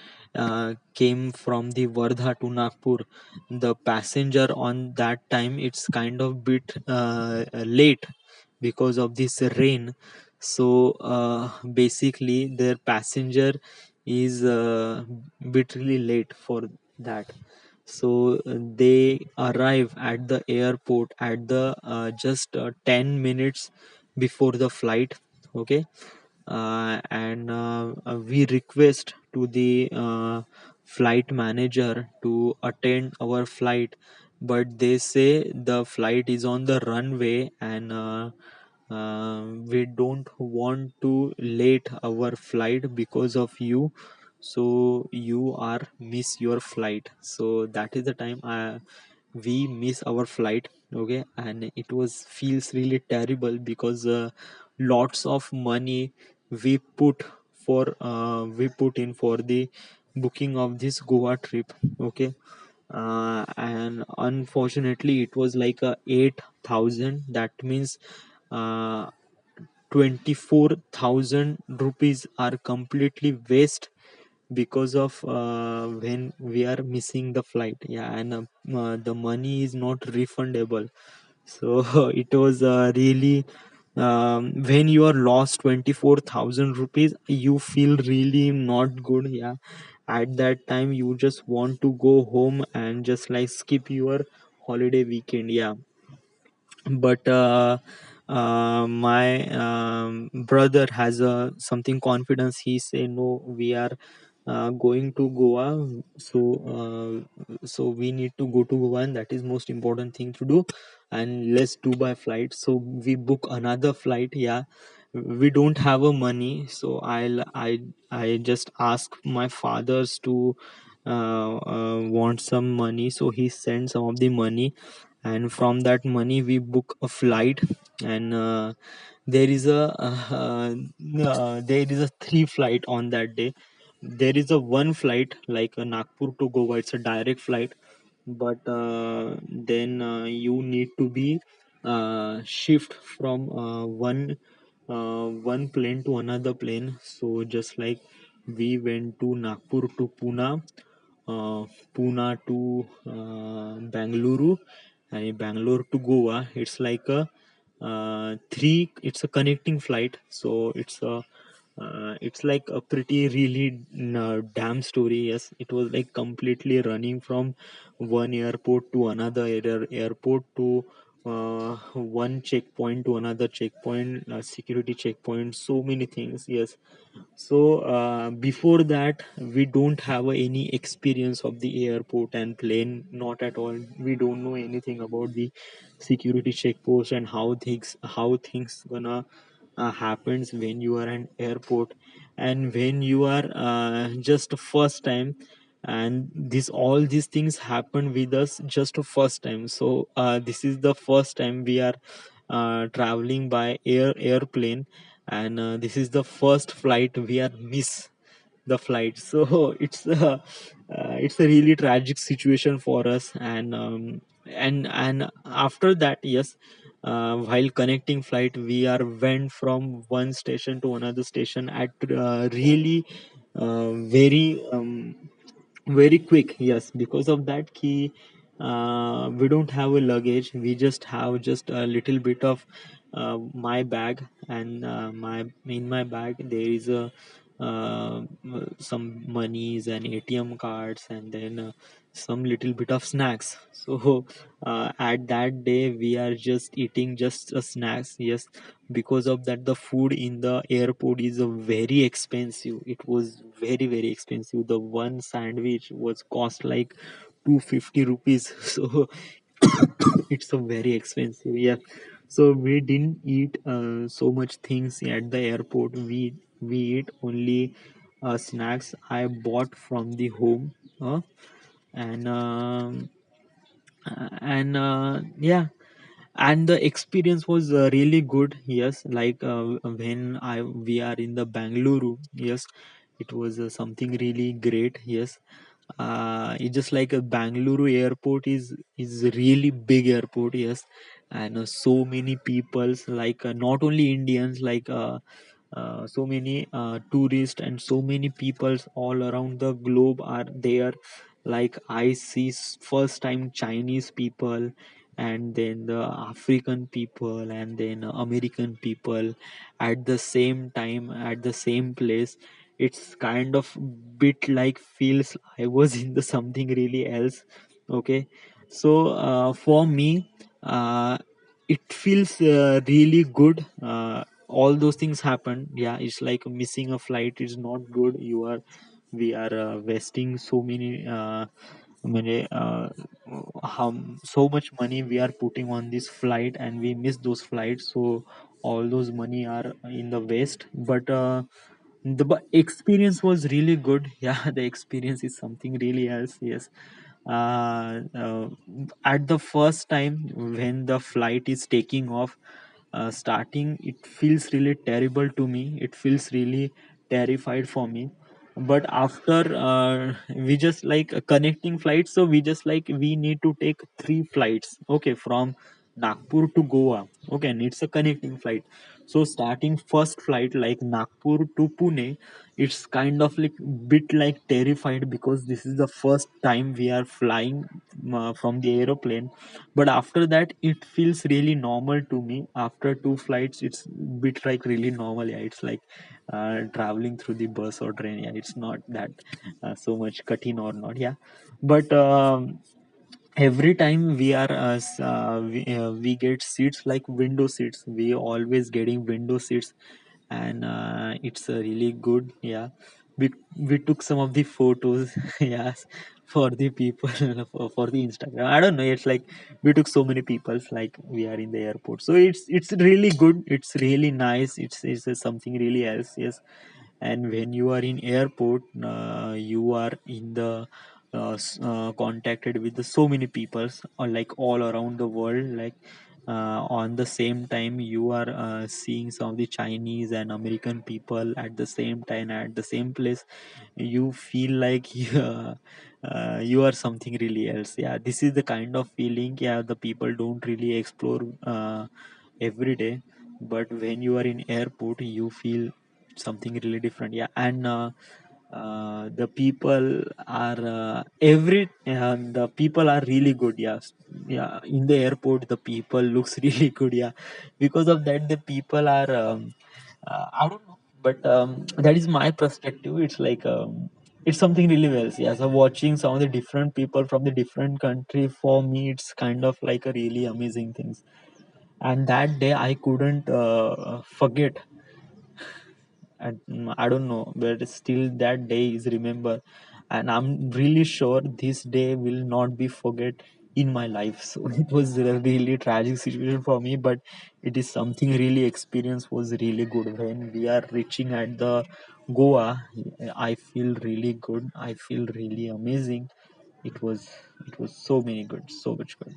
came from the Wardha to Nagpur. The passenger on that time, it's kind of bit late because of this rain. So basically, their passenger is bit really late for that. So they arrive at the airport at the just 10 minutes before the flight. Okay, and we request to the flight manager to attend our flight, but they say the flight is on the runway, and we don't want to late our flight because of you, so you are miss your flight. So that is the time we miss our flight. Okay, and it was feels really terrible because lots of money we put we put in for the booking of this Goa trip. Okay, and unfortunately it was like 8,000. That means uh, 24,000 rupees are completely waste because of when we are missing the flight. Yeah, and the money is not refundable. So it was really when you are lost 24,000 rupees, you feel really not good. Yeah, at that time you just want to go home and just like skip your holiday weekend. Yeah, but my brother has something confidence. He say no, we are going to Goa, so so we need to go to Goa, and that is most important thing to do, and let's do by flight. So we book another flight. Yeah, we don't have a money, so I just ask my fathers to want some money, so he sent some of the money, and from that money we book a flight. And there is a there is a three flight on that day. There is a one flight like a Nagpur to Goa, it's a direct flight, but then you need to be shift from one plane to another plane. So just like we went to Nagpur to Pune, uh, Pune to Bangalore, and Bangalore to Goa. It's like a three. It's a connecting flight, so it's like a pretty really damn story. Yes, it was like completely running from one airport to another airport to one checkpoint to another checkpoint, security checkpoint, so many things. Yes, so before that, we don't have any experience of the airport and plane, not at all. We don't know anything about the security checkpost and how things gonna happens when you are an airport, and when you are just first time, and this all these things happen with us just a first time. So this is the first time we are traveling by airplane, and this is the first flight we are miss the flight. So it's a really tragic situation for us. And and after that, yes, while connecting flight, we are went from one station to another station at really very quick. Yes, because of that key, we don't have a luggage, we just have just a little bit of my bag. And my in my bag there is a uh, some monies and ATM cards, and then some little bit of snacks. So at that day we are just eating just snacks. Yes, because of that the food in the airport is very expensive. It was very expensive. The one sandwich was cost like 250 rupees. So it's a very expensive, yeah. So we didn't eat so much things at the airport. We eat only snacks I bought from the home, and yeah, and the experience was really good. Yes, like when I we are in the Bangalore. Yes, it was something really great. Yes, it's just like a Bangalore airport is a really big airport. Yes, and so many peoples, like not only Indians, like so many tourists and so many peoples all around the globe are there. Like I see first time Chinese people, and then the African people, and then American people at the same time at the same place. It's kind of bit like feels I was in the something really else. Okay, so for me, it feels really good. All those things happen. Yeah, it's like missing a flight is not good. You are We are wasting so many how so much money we are putting on this flight, and we miss those flights. So all those money are in the waste. But experience was really good. Yeah, the experience is something really else. Yes, uh, uh, at the first time when the flight is taking off, starting it feels really terrible to me. It feels really terrified for me. But after we just like a connecting flights, so we just like we need to take three flights, okay, from Nagpur to Goa. Okay, and it's a connecting flight. So starting first flight like Nagpur to Pune, it's kind of like bit like terrified, because this is the first time we are flying from the aeroplane. But after that it feels really normal to me. After two flights it's bit like really normal. Yeah, it's like traveling through the bus or train. Yeah, it's not that so much katin or not. Yeah, but every time we are we get seats like window seats. We always getting window seats, and it's really good. Yeah, we took some of the photos. Yes, for the people, for the Instagram. I don't know, it's like we took so many peoples like we are in the airport. So it's really good. It's really nice. It's something really else. Yes, and when you are in airport, you are in the contacted with the so many peoples, like all around the world. Like on the same time you are seeing some of the Chinese and American people at the same time at the same place. You feel like you are something really else. Yeah, this is the kind of feeling, yeah, the people don't really explore every day. But when you are in airport you feel something really different. Yeah, and the people are the people are really good. Yes, yeah, in the airport the people looks really good. Yeah, because of that the people are I don't know, but that is my perspective. It's like it's something really well. Yeah, so watching some of the different people from the different country, for me it's kind of like a really amazing things. And that day I couldn't forget. And I don't know, but still that day is remember, and I'm really sure this day will not be forget in my life. So it was a really tragic situation for me, but it is something really experience was really good. When we are reaching at the Goa, I feel really good. I feel really amazing. It was so many good, so much good.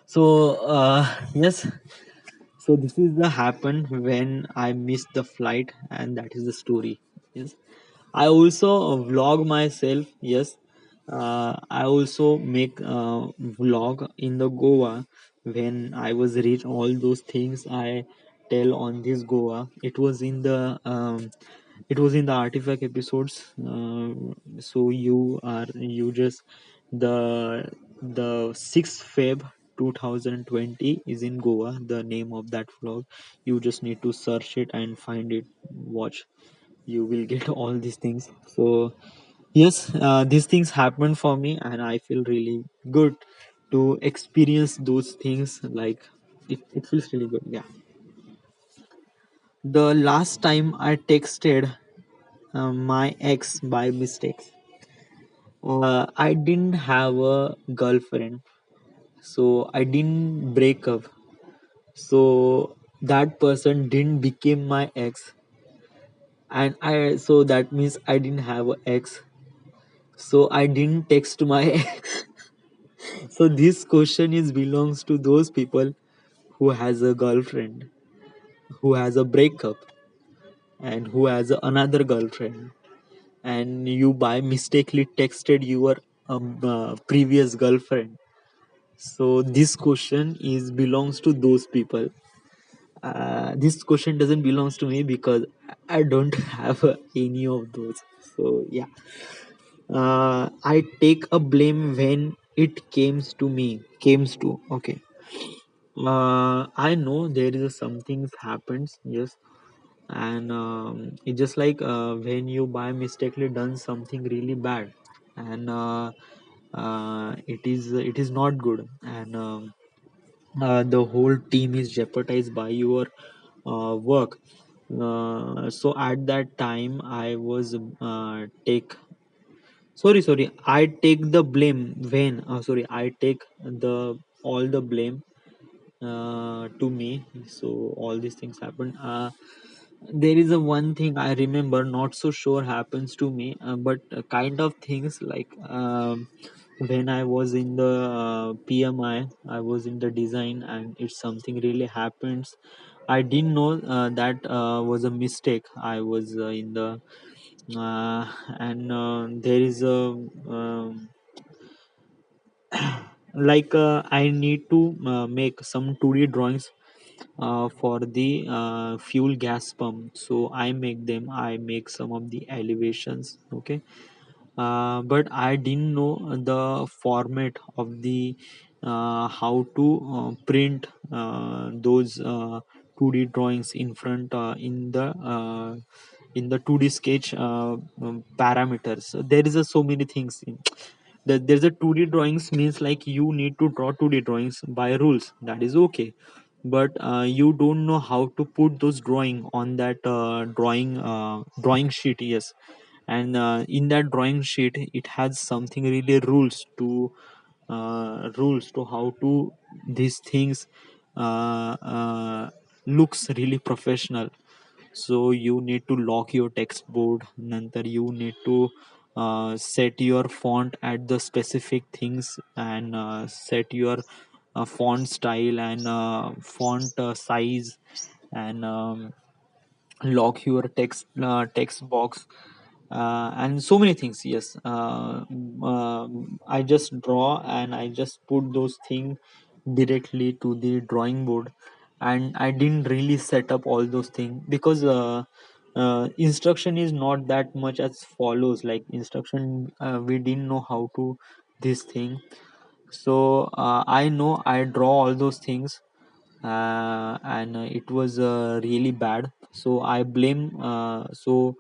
So yes, so this is the happened when I missed the flight, and that is the story. Yes, I also vlog myself. Yes, I also make vlog in the Goa when I was reach all those things I tell on this Goa. It was in the artifact episodes. So you just the 6th Feb 2020 is in Goa. The name of that vlog. You just need to search it and find it. Watch. you will get all these things. So yes, these things happen for me, and I feel really good to experience those things. Like it feels really good. Yeah. The last time I texted my ex by mistakes, I didn't have a girlfriend, so I didn't break up. So that person didn't become my ex, and I so that means I didn't have an ex. So I didn't text my ex. So this question is belongs to those people who has a girlfriend, who has a breakup, and who has another girlfriend, and you by mistakenly texted your previous girlfriend. So this question is belongs to those people. This question doesn't belongs to me because I don't have any of those. So yeah, I take a blame when it comes to me. Comes to okay. I know there is some things happens, yes, and it's just like when you by mistakenly done something really bad, and it is not good, and the whole team is jeopardized by your work. So at that time, I was take sorry, I take the blame when sorry, I take the all the blame to me. So all these things happen. There is a one thing I remember, not so sure happens to me, but kind of things like when I was in the PMI, I was in the design, and if something really happens, I didn't know that was a mistake. I was in the and there is a like I need to make some 2D drawings for the fuel gas pump. So I make them. I make some of the elevations. Okay, but I didn't know the format of the how to print those 2D drawings in front in the 2D sketch parameters. So there is a so many things in there's a 2D drawings means like you need to draw 2D drawings by rules, that is okay, but you don't know how to put those drawing on that drawing sheet, yes, and in that drawing sheet it has something really rules to how to these things looks really professional. So you need to lock your text board, nantar you need to set your font at the specific things, and set your font style and font size, and lock your text box, and so many things, yes. I just draw and I just put those things directly to the drawing board, and I didn't really set up all those things because instruction is not that much as follows. Like instruction, we didn't know how to this thing. So I know I draw all those things, and it was really bad. So I blame. So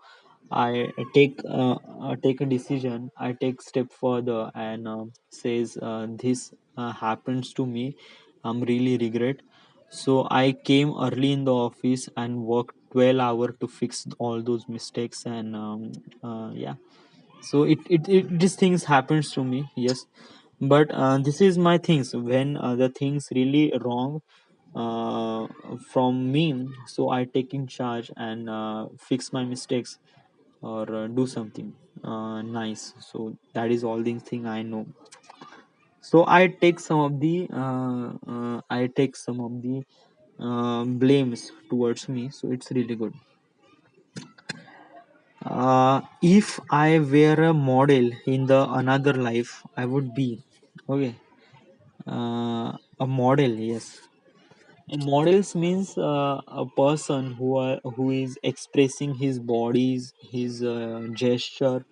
I take a decision. I take step further and says this happens to me. I'm really regret. So I came early in the office and worked 12 hours to fix all those mistakes, and yeah. So these things happens to me, yes, but this is my things when the things really wrong uh, from me. So I take in charge and fix my mistakes, or do something nice. So that is all the thing I know. So I take some of the blames towards me. So it's really good. If I were a model in the another life, I would be okay. A model, yes. Models means a person who is expressing his bodies, his gesture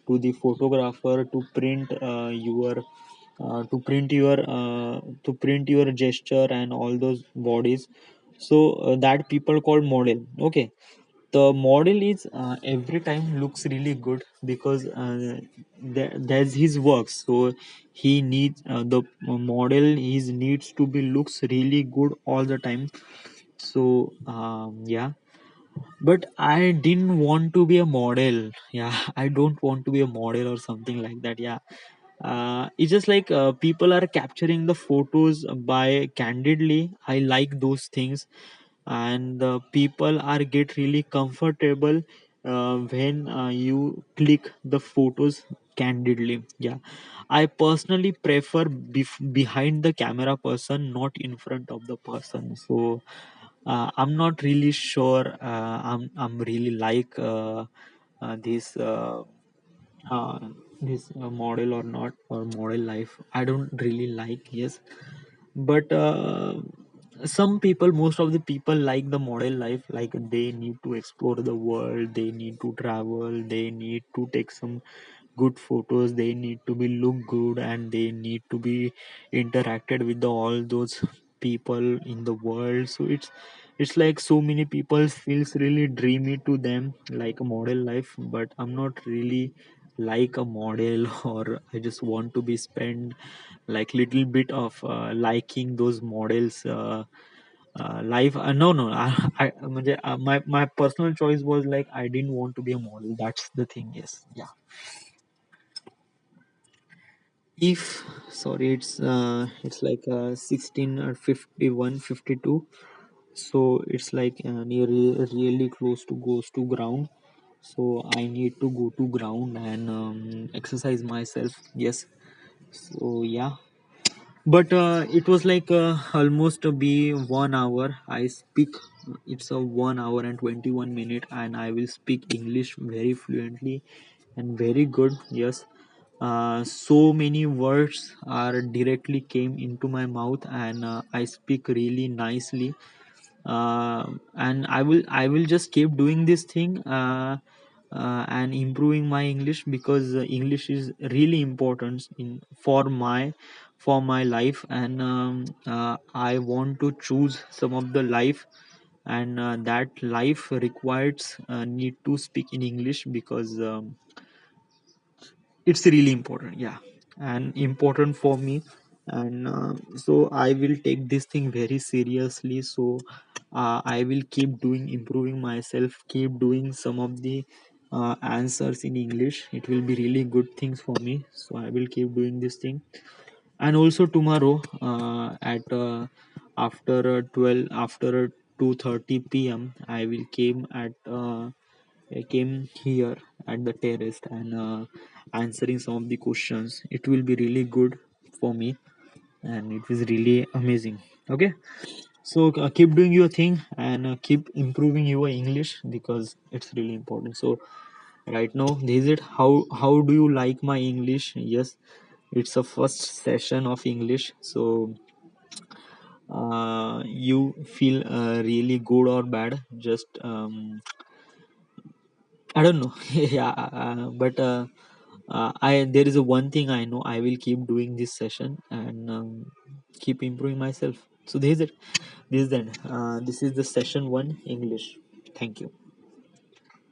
to the photographer to print your gesture and all those bodies. So that people call model. Okay, the model is every time looks really good because there's his works, so he needs the model is needs to be looks really good all the time. So yeah, but I didn't want to be a model. Yeah, I don't want to be a model or something like that. Yeah, it's just like people are capturing the photos by candidly. I like those things, and people are get really comfortable when you click the photos candidly. Yeah, I personally prefer behind the camera person, not in front of the person. So I'm not really sure. I'm really like this. Uh, this model or not, or model life I don't really like. Yes, but some people, most of the people like the model life, like they need to explore the world, they need to travel, they need to take some good photos, they need to be look good, and they need to be interacted with all those people in the world. So it's like so many people feels really dreamy to them like a model life, but I'm not really like a model or I just want to be spend like little bit of liking those models life. No, म्हणजे, my personal choice was like I didn't want to be a model. That's the thing. Yes, yeah. If sorry, it's like 16 or 51, 52. So it's like nearly really close to goes to ground. So I need to go to ground and exercise myself. Yes. So yeah, but it was like almost to be 1 hour I speak. It's a 1 hour and 21 minute, and I will speak English very fluently and very good. Yes, so many words are directly came into my mouth, and I speak really nicely. And I will just keep doing this thing, and improving my English, because English is really important in for my life. And I want to choose some of the life, and that life requires need to speak in English, because it's really important. Yeah, and important for me. And so I will take this thing very seriously. So I will keep doing, improving myself, keep doing some of the answers in English. It will be really good things for me, so I will keep doing this thing. And also tomorrow at after 12, after 2:30 p.m. I will came at I came here at the terrace, and answering some of the questions. It will be really good for me, and it was really amazing. Okay, so keep doing your thing, and keep improving your English, because it's really important. So right now, this is it. How do you like my English? Yes, it's a first session of English. So you feel really good or bad? Just I don't know. Yeah, but I there is a one thing I know. I will keep doing this session, and keep improving myself. So this is it. This is the session one English. Thank you.